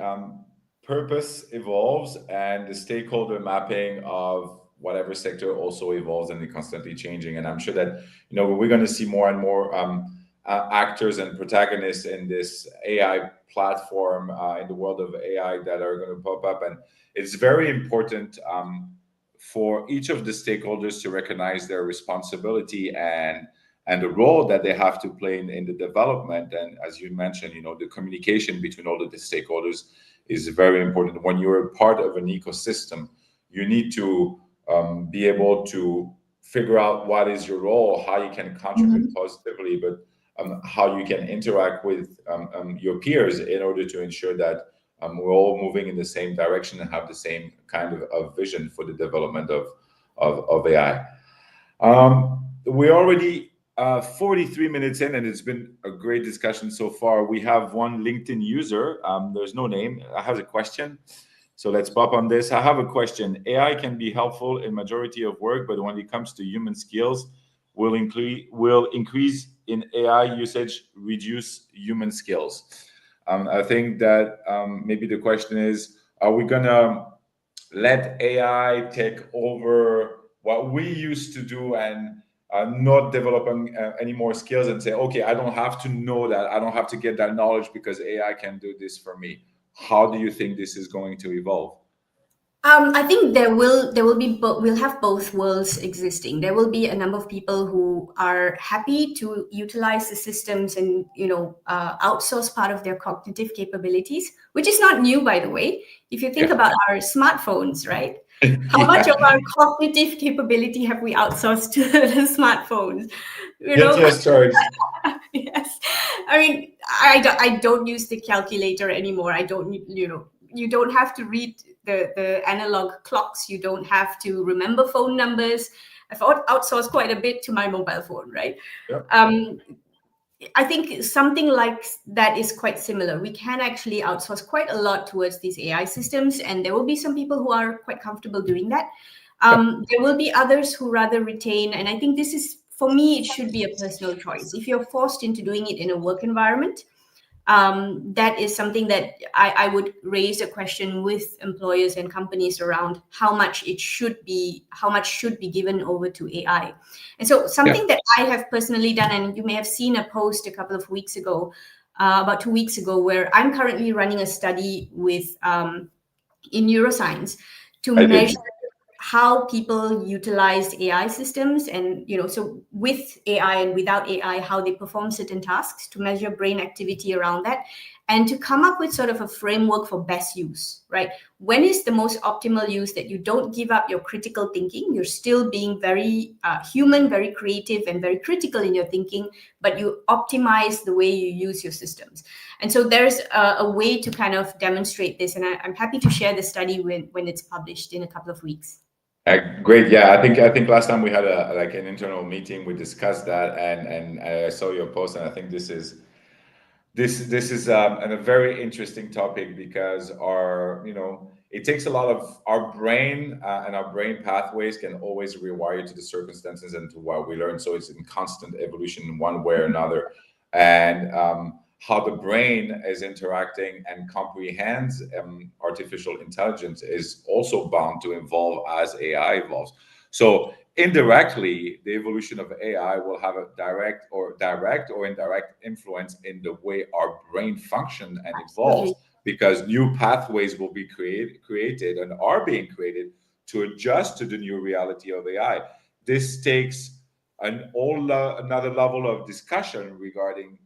S1: purpose evolves, and the stakeholder mapping of whatever sector also evolves, and they're constantly changing. And I'm sure that we're going to see more and more actors and protagonists in this AI platform, in the world of AI, that are going to pop up. And it's very important for each of the stakeholders to recognize their responsibility and the role that they have to play in the development. And as you mentioned, the communication between all of the stakeholders is very important. When you're a part of an ecosystem, you need to be able to figure out what is your role, how you can contribute positively, but how you can interact with your peers in order to ensure that we're all moving in the same direction and have the same kind of vision for the development of AI. We're already 43 minutes in, and it's been a great discussion so far. We have one LinkedIn user, there's no name, has a question. So let's pop on this. I have a question. AI can be helpful in majority of work, but when it comes to human skills, will increase in AI usage reduce human skills? I think that maybe the question is, are we going to let AI take over what we used to do and not developing any more skills, and say, okay, I don't have to know that, I don't have to get that knowledge because AI can do this for me? How do you think this is going to evolve?
S2: I think there will be we'll have both worlds existing. There will be a number of people who are happy to utilize the systems and outsource part of their cognitive capabilities, which is not new, by the way. If you think about our smartphones, right? How much of our cognitive capability have we outsourced to the smartphones?
S1: Yes, Charles.
S2: Yes, I mean, I don't use the calculator anymore. I don't, you don't have to read the analog clocks. You don't have to remember phone numbers. I've outsourced quite a bit to my mobile phone, right?
S1: Yep.
S2: I think something like that is quite similar. We can actually outsource quite a lot towards these AI systems, and there will be some people who are quite comfortable doing that. There will be others who rather retain, and I think this is, for me, it should be a personal choice. If you're forced into doing it in a work environment, that is something that I would raise a question with employers and companies around how much should be given over to AI. And so something that I have personally done, and you may have seen a post a couple of weeks ago, about 2 weeks ago, where I'm currently running a study with in neuroscience to measure how people utilize AI systems, and so with AI and without AI, how they perform certain tasks, to measure brain activity around that, and to come up with sort of a framework for best use, right? When is the most optimal use that you don't give up your critical thinking, you're still being very human, very creative, and very critical in your thinking, but you optimize the way you use your systems. And so there's a way to kind of demonstrate this, and I'm happy to share the study when it's published in a couple of weeks.
S1: Great. Yeah, I think last time we had an internal meeting, we discussed that, and I saw your post, and I think this is a very interesting topic, because it takes a lot of our brain, and our brain pathways can always rewire to the circumstances and to what we learn. So it's in constant evolution in one way or another, and how the brain is interacting and comprehends artificial intelligence is also bound to evolve as AI evolves. So indirectly, the evolution of AI will have a direct or indirect influence in the way our brain functions and evolves, because new pathways will be created and are being created to adjust to the new reality of AI. This takes another level of discussion regarding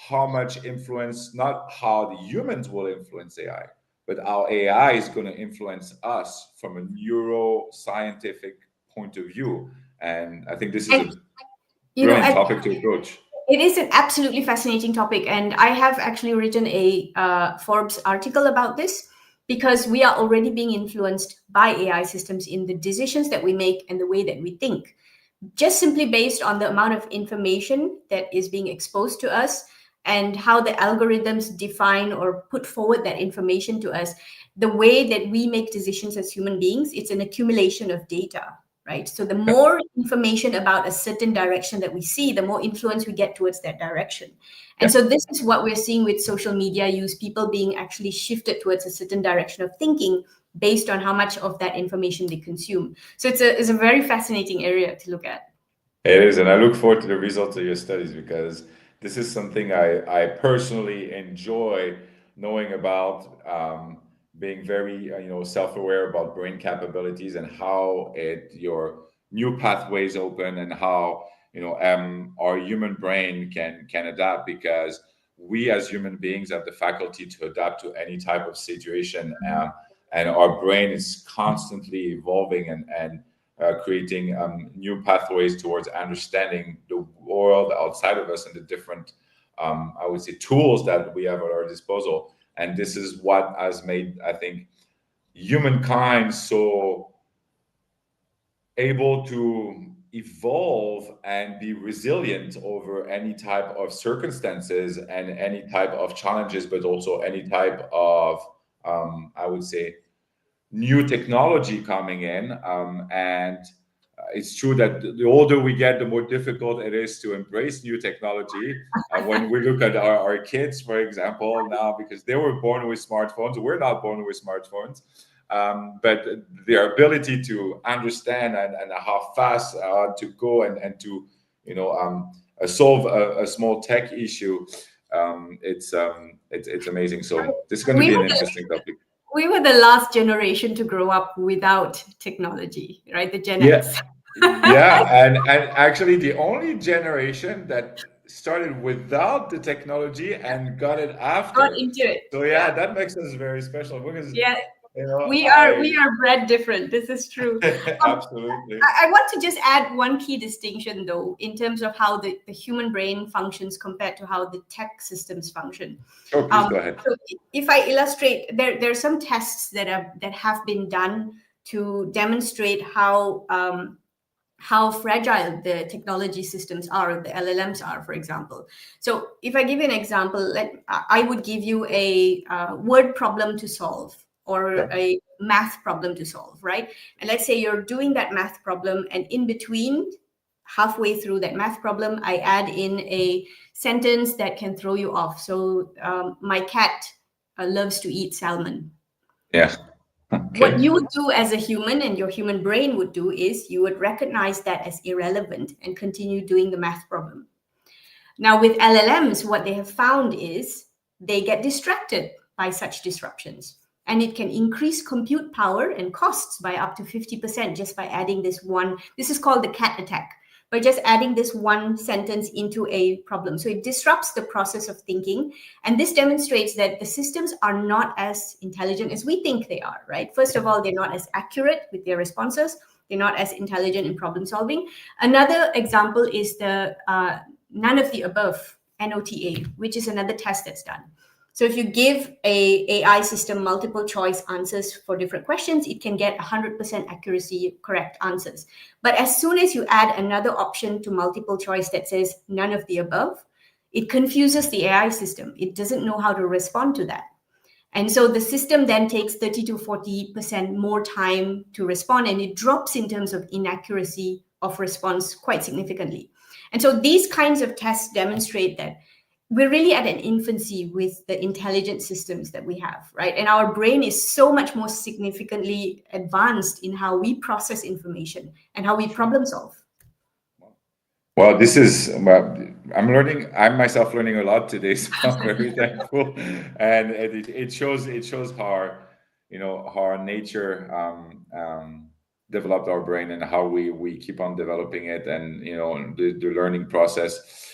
S1: how much influence, not how the humans will influence AI, but how AI is going to influence us from a neuroscientific point of view. And I think this is a brilliant topic to approach.
S2: It is an absolutely fascinating topic. And I have actually written a Forbes article about this, because we are already being influenced by AI systems in the decisions that we make and the way that we think, just simply based on the amount of information that is being exposed to us and how the algorithms define or put forward that information to us. The way that we make decisions as human beings, it's an accumulation of data, right? So the more information about a certain direction that we see, the more influence we get towards that direction. And so this is what we're seeing with social media use, people being actually shifted towards a certain direction of thinking based on how much of that information they consume. So it's a very fascinating area to look at.
S1: It is, and I look forward to the results of your studies, because this is something I personally enjoy knowing about, being very self-aware about brain capabilities and how your new pathways open, and how our human brain can adapt, because we as human beings have the faculty to adapt to any type of situation, and our brain is constantly evolving and creating new pathways towards understanding the world outside of us and the different, I would say, tools that we have at our disposal. And this is what has made, I think, humankind so able to evolve and be resilient over any type of circumstances and any type of challenges, but also any type of, I would say, new technology coming in. And it's true that the older we get, the more difficult it is to embrace new technology. When we look at our kids, for example, now, because they were born with smartphones, we're not born with smartphones. But their ability to understand and how fast to go and to solve a small tech issue, it's amazing. So this is going to be an interesting topic.
S2: We were the last generation to grow up without technology, right? The Gen X.
S1: Yeah, and actually the only generation that started without the technology and got it after.
S2: Got into it.
S1: So yeah, that makes us very special, because
S2: we are bred different. This is true.
S1: Absolutely.
S2: I want to just add one key distinction, though, in terms of how the human brain functions compared to how the tech systems function.
S1: Oh, please go ahead.
S2: So if I illustrate, there are some tests that have been done to demonstrate how fragile the technology systems are, the LLMs are, for example. So if I give you an example, I would give you a word problem to solve, or a math problem to solve, right? And let's say you're doing that math problem, and in between halfway through that math problem, I add in a sentence that can throw you off. So my cat loves to eat salmon.
S1: Yeah.
S2: What
S1: Okay.
S2: you would do as a human and your human brain would do is you would recognize that as irrelevant and continue doing the math problem. Now, with LLMs, what they have found is they get distracted by such disruptions. And it can increase compute power and costs by up to 50% just by adding this one. This is called the cat attack, by just adding this one sentence into a problem. So it disrupts the process of thinking. And this demonstrates that the systems are not as intelligent as we think they are, right? First of all, they're not as accurate with their responses. They're not as intelligent in problem solving. Another example is the none of the above, NOTA, which is another test that's done. So if you give a AI system multiple choice answers for different questions, it can get 100% accuracy correct answers. But as soon as you add another option to multiple choice that says none of the above, it confuses the AI system. It doesn't know how to respond to that. And so the system then takes 30 to 40% more time to respond, and it drops in terms of inaccuracy of response quite significantly. And so these kinds of tests demonstrate that we're really at an infancy with the intelligent systems that we have, right? And our brain is so much more significantly advanced in how we process information and how we problem solve.
S1: Well, I'm learning. I'm myself learning a lot today, so I'm very thankful. And it shows how how our nature developed our brain and how we keep on developing it, and the learning process,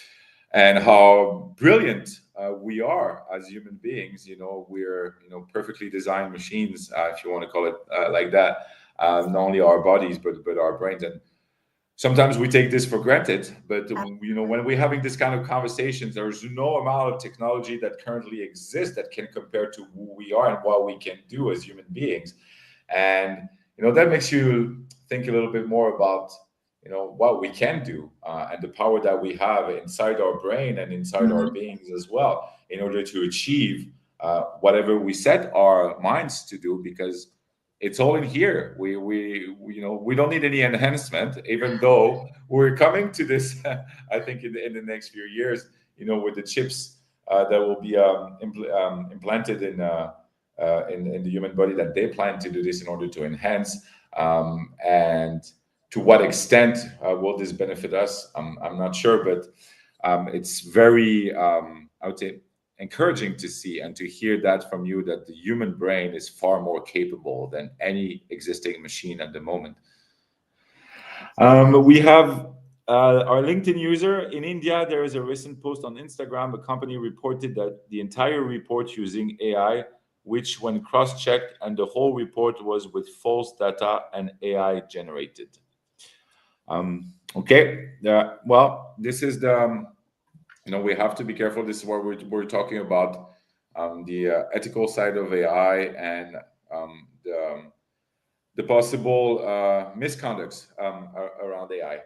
S1: and how brilliant we are as human beings. We're perfectly designed machines, if you want to call it like that. Not only our bodies, but our brains. And sometimes we take this for granted, but when we're having this kind of conversations, there's no amount of technology that currently exists that can compare to who we are and what we can do as human beings. And that makes you think a little bit more about what we can do, and the power that we have inside our brain and inside our beings as well, in order to achieve whatever we set our minds to do, because it's all in here. We don't need any enhancement, even though we're coming to this. I think in the next few years, with the chips that will be implanted in the human body, that they plan to do this in order to enhance. And to what extent will this benefit us? I'm not sure, but it's very, I would say, encouraging to see and to hear that from you, that the human brain is far more capable than any existing machine at the moment. We have our LinkedIn user in India. There is a recent post on Instagram. A company reported that the entire report using AI, which when cross-checked, and the whole report was with false data and AI generated. Okay. Well, this is the we have to be careful. This is what we're talking about, the ethical side of AI, and the possible misconducts around AI.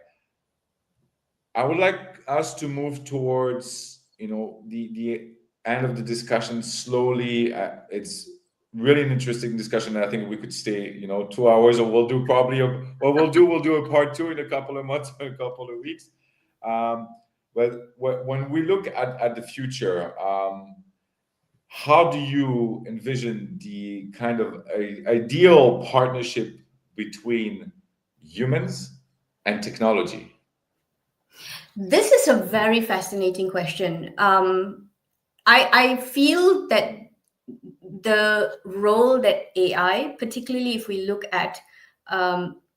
S1: I would like us to move towards the end of the discussion slowly. It's really an interesting discussion. I think we could stay 2 hours, or we'll do a part 2 in a couple of months or a couple of weeks. But when we look at the future, how do you envision the kind of ideal partnership between humans and technology?
S2: This is a very fascinating question. I feel that the role that AI, particularly if we look at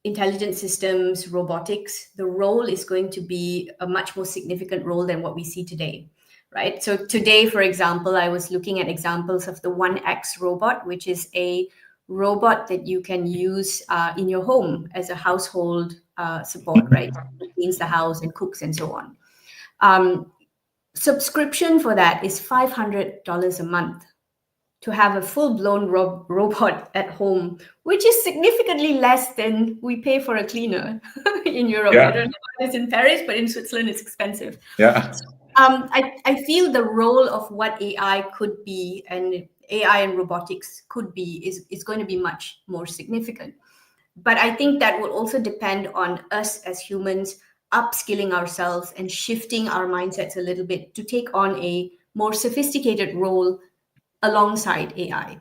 S2: intelligent systems, robotics, the role is going to be a much more significant role than what we see today, right? So today, for example, I was looking at examples of the 1X robot, which is a robot that you can use in your home as a household support, right? It cleans the house and cooks and so on. Subscription for that is $500 a month to have a full-blown robot at home, which is significantly less than we pay for a cleaner in Europe.
S1: Yeah.
S2: I don't know how it is in Paris, but in Switzerland it's expensive.
S1: Yeah.
S2: So, I feel the role of what AI could be, and AI and robotics could be, is going to be much more significant. But I think that will also depend on us as humans upskilling ourselves and shifting our mindsets a little bit to take on a more sophisticated role alongside AI.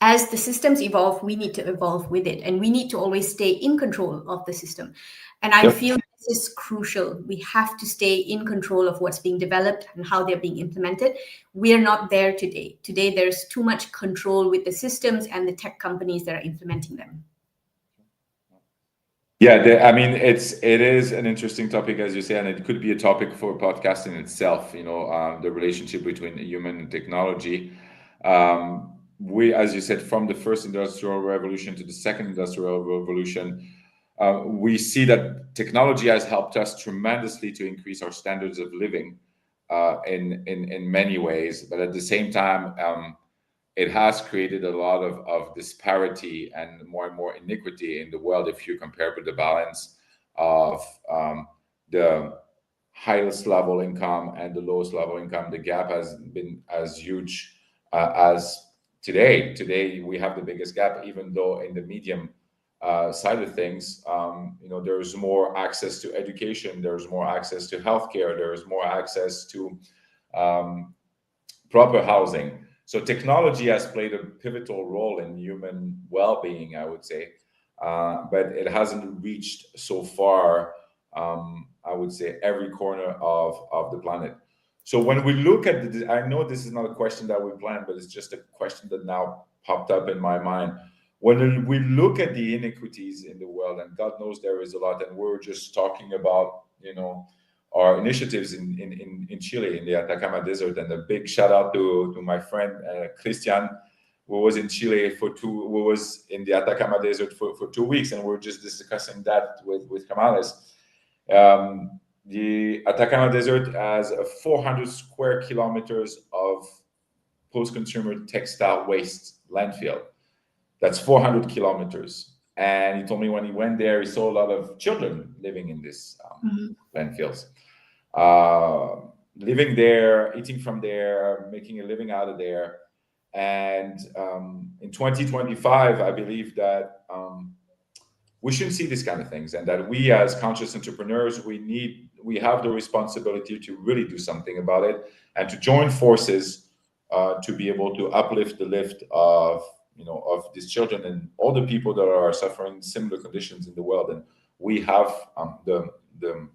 S2: As the systems evolve, we need to evolve with it, and we need to always stay in control of the system. And I feel this is crucial. We have to stay in control of what's being developed and how they're being implemented. We are not there today. Today, there's too much control with the systems and the tech companies that are implementing them.
S1: Yeah, I mean, it is an interesting topic, as you say, and it could be a topic for podcasting itself. The relationship between human and technology. We, as you said, from the first industrial revolution to the second industrial revolution, we see that technology has helped us tremendously to increase our standards of living in many ways, but at the same time, it has created a lot of disparity and more iniquity in the world if you compare with the balance of the highest level income and the lowest level income. The gap has been as huge as today. Today we have the biggest gap, even though in the medium side of things, there's more access to education, there's more access to healthcare, there's more access to proper housing. So technology has played a pivotal role in human well-being, I would say, but it hasn't reached so far, I would say, every corner of the planet. So when we look at I know this is not a question that we planned, but it's just a question that now popped up in my mind. When we look at the inequities in the world, and God knows there is a lot, and we're just talking about, our initiatives in Chile, in the Atacama Desert, and a big shout out to my friend Christian, who was in Chile who was in the Atacama Desert for 2 weeks, and we're just discussing that with Kamales. The Atacama Desert has 400 square kilometers of post-consumer textile waste landfill. That's 400 kilometers. And he told me when he went there, he saw a lot of children living in this landfills. Living there, eating from there, making a living out of there. And in 2025, I believe that we shouldn't see these kind of things, and that we as conscious entrepreneurs, we have the responsibility to really do something about it and to join forces to be able to uplift the lift of these children and all the people that are suffering similar conditions in the world. And we have the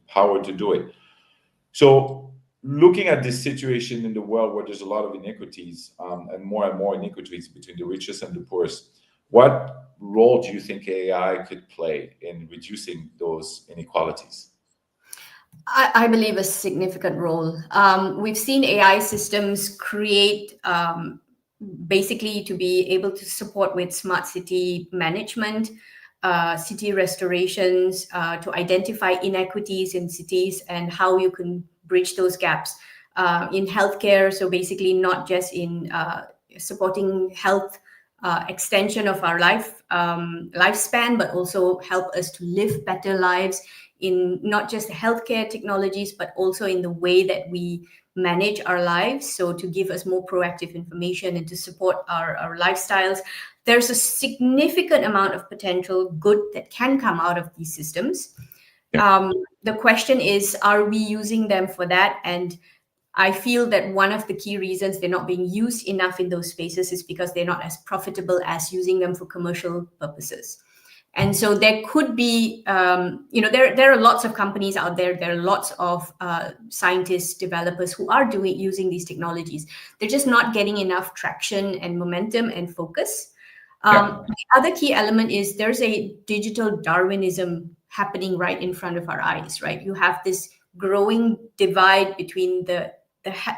S1: power to do it. So looking at this situation in the world where there's a lot of inequities and more inequities between the richest and the poorest, what role do you think AI could play in reducing those inequalities?
S2: I believe a significant role. We've seen AI systems create basically to be able to support with smart city management, city restorations, to identify inequities in cities and how you can bridge those gaps in healthcare. So basically not just in supporting health extension of our lifespan, but also help us to live better lives in not just healthcare technologies, but also in the way that we manage our lives. So to give us more proactive information and to support our lifestyles. There's a significant amount of potential good that can come out of these systems. Yeah. The question is, are we using them for that? And I feel that one of the key reasons they're not being used enough in those spaces is because they're not as profitable as using them for commercial purposes. And so there could be, there are lots of companies out there. There are lots of scientists, developers who are using these technologies. They're just not getting enough traction and momentum and focus. The other key element is there's a digital Darwinism happening right in front of our eyes, right? You have this growing divide between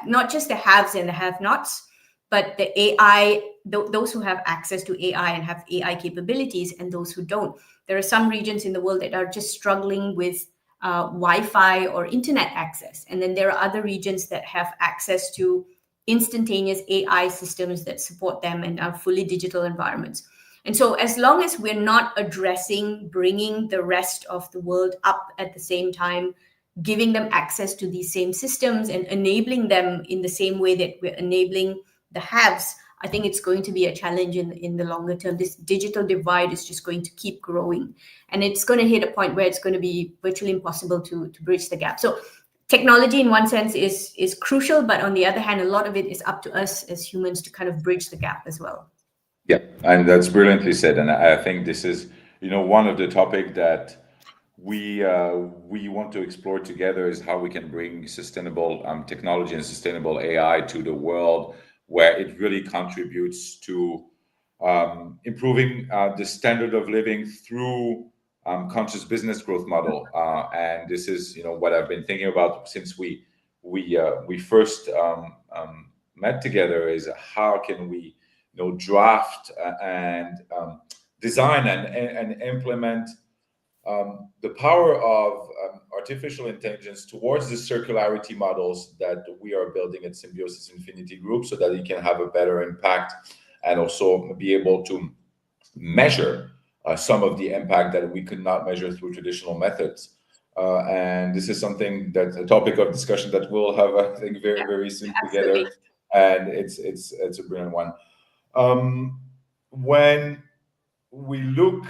S2: not just the haves and the have-nots, but the AI, those who have access to AI and have AI capabilities and those who don't. There are some regions in the world that are just struggling with Wi-Fi or internet access. And then there are other regions that have access to instantaneous AI systems that support them and are fully digital environments. And so as long as we're not addressing bringing the rest of the world up at the same time, giving them access to these same systems and enabling them in the same way that we're enabling the haves, I think it's going to be a challenge in the longer term. This digital divide is just going to keep growing, and it's going to hit a point where it's going to be virtually impossible to bridge the gap. So technology in one sense is crucial, but on the other hand, a lot of it is up to us as humans to kind of bridge the gap as well.
S1: Yeah, and that's brilliantly said. And I think this is, one of the topic that we want to explore together is how we can bring sustainable technology and sustainable AI to the world, where it really contributes to improving the standard of living through conscious business growth model. And this is, what I've been thinking about since we first met together, is how can we, draft and design and implement the power of artificial intelligence towards the circularity models that we are building at Symbiosis Infinity Group, so that it can have a better impact and also be able to measure some of the impact that we could not measure through traditional methods. And this is something that's a topic of discussion that we'll have, I think, very, very soon
S2: Absolutely.
S1: together. And it's a brilliant one. When we look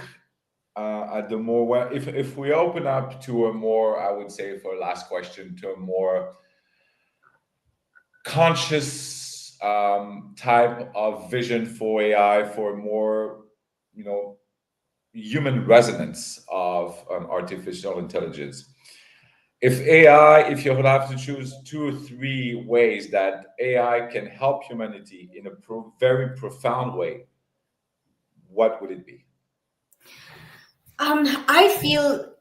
S1: at the more, well, if we open up to a more, I would say, for last question, to a more conscious type of vision for AI, for more, human resonance of artificial intelligence. If you would have to choose 2 or 3 ways that AI can help humanity in a very profound way, what would it be?
S2: I feel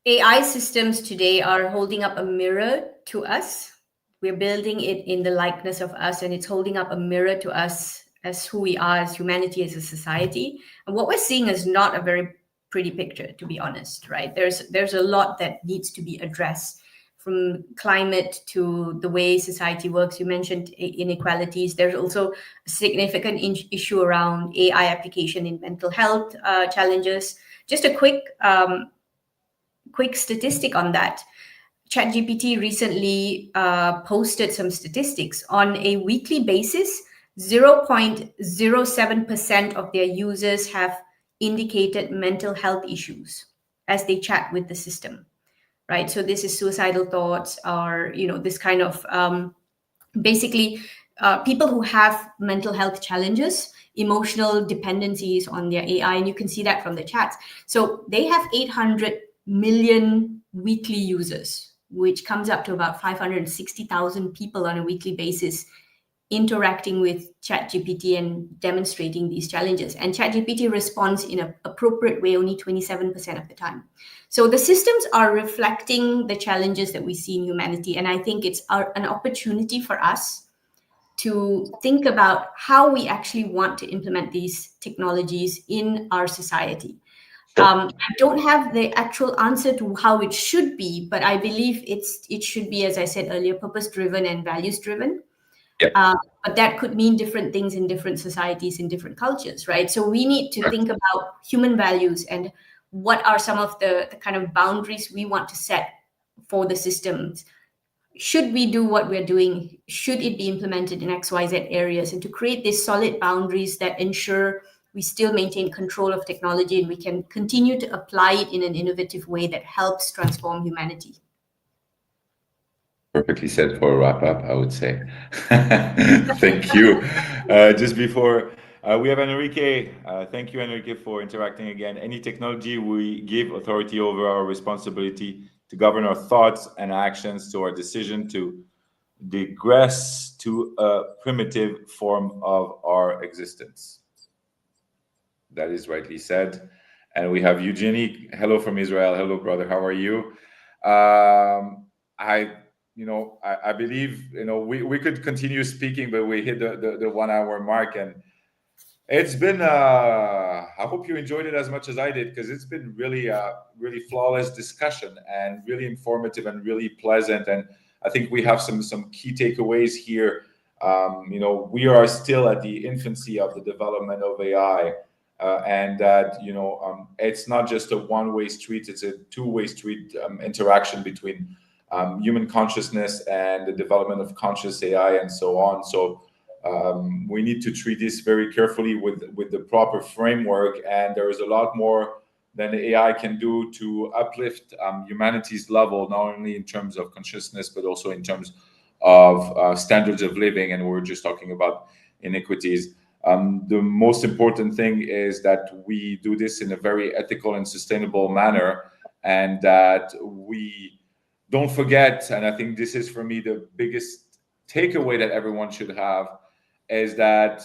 S2: AI systems today are holding up a mirror to us. We're building it in the likeness of us, and it's holding up a mirror to us as who we are, as humanity, as a society. And what we're seeing is not a very pretty picture, to be honest, right? There's a lot that needs to be addressed, from climate to the way society works. You mentioned inequalities. There's also a significant issue around AI application in mental health challenges. Just a quick statistic on that. ChatGPT recently posted some statistics. On a weekly basis, 0.07% of their users have indicated mental health issues as they chat with the system, right? So this is suicidal thoughts, or this kind of basically people who have mental health challenges, emotional dependencies on their AI, and you can see that from the chats. So they have 800 million weekly users, which comes up to about 560,000 people on a weekly basis interacting with ChatGPT and demonstrating these challenges. And ChatGPT responds in an appropriate way only 27% of the time. So the systems are reflecting the challenges that we see in humanity. And I think it's an opportunity for us to think about how we actually want to implement these technologies in our society. I don't have the actual answer to how it should be, but I believe it should be, as I said earlier, purpose-driven and values-driven.
S1: Yeah.
S2: But that could mean different things in different societies, in different cultures, right? So we need to think about human values and what are some of the kind of boundaries we want to set for the systems. Should we do what we're doing? Should it be implemented in XYZ areas? And to create these solid boundaries that ensure we still maintain control of technology and we can continue to apply it in an innovative way that helps transform humanity.
S1: Perfectly said for a wrap up, I would say. Thank you. Just before we have Enrique, thank you, Enrique, for interacting again. Any technology we give authority over our responsibility to govern our thoughts and actions, to our decision to digress to a primitive form of our existence. That is rightly said. And we have Eugenie. Hello from Israel. Hello, brother. How are you? I believe we could continue speaking, but we hit the 1 hour mark, and it's been I hope you enjoyed it as much as I did, because it's been really really flawless discussion and really informative and really pleasant. And I think we have some key takeaways here. We are still at the infancy of the development of AI, and that it's not just a one-way street; it's a two-way street interaction between human consciousness and the development of conscious AI and so on. So we need to treat this very carefully with the proper framework. And there is a lot more than the AI can do to uplift humanity's level, not only in terms of consciousness, but also in terms of standards of living. And we're just talking about inequities. The most important thing is that we do this in a very ethical and sustainable manner, and that we don't forget, and I think this is for me the biggest takeaway that everyone should have, is that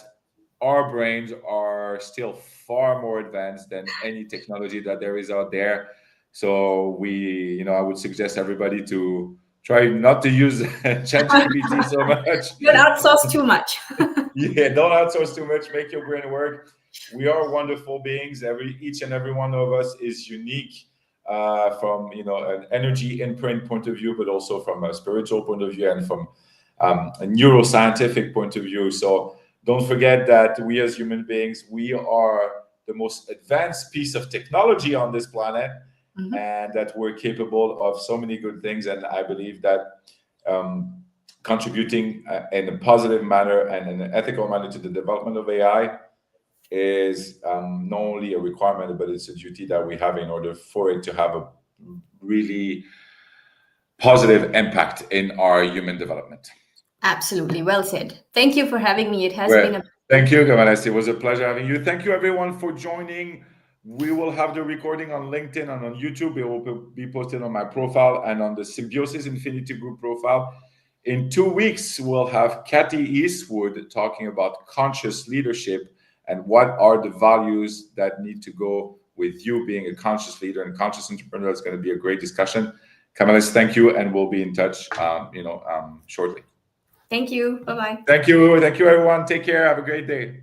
S1: our brains are still far more advanced than any technology that there is out there. So I would suggest everybody to try not to use ChatGPT so much.
S2: Don't outsource too much.
S1: Yeah, don't outsource too much. Make your brain work. We are wonderful beings. Each and every one of us is unique from an energy imprint point of view, but also from a spiritual point of view and from a neuroscientific point of view. So don't forget that we as human beings, we are the most advanced piece of technology on this planet, and that we're capable of so many good things. And I believe that contributing in a positive manner and in an ethical manner to the development of AI is not only a requirement, but it's a duty that we have in order for it to have a really positive impact in our human development.
S2: Absolutely. Well said. Thank you for having me. It has been a...
S1: Thank you, Kamales. It was a pleasure having you. Thank you, everyone, for joining. We will have the recording on LinkedIn and on YouTube. It will be posted on my profile and on the Symbiosis Infinity Group profile. In 2 weeks, we'll have Kathy Eastwood talking about conscious leadership and what are the values that need to go with you being a conscious leader and conscious entrepreneur. It's going to be a great discussion. Kamales, thank you, and we'll be in touch, shortly.
S2: Thank you. Bye-bye.
S1: Thank you. Thank you, everyone. Take care. Have a great day.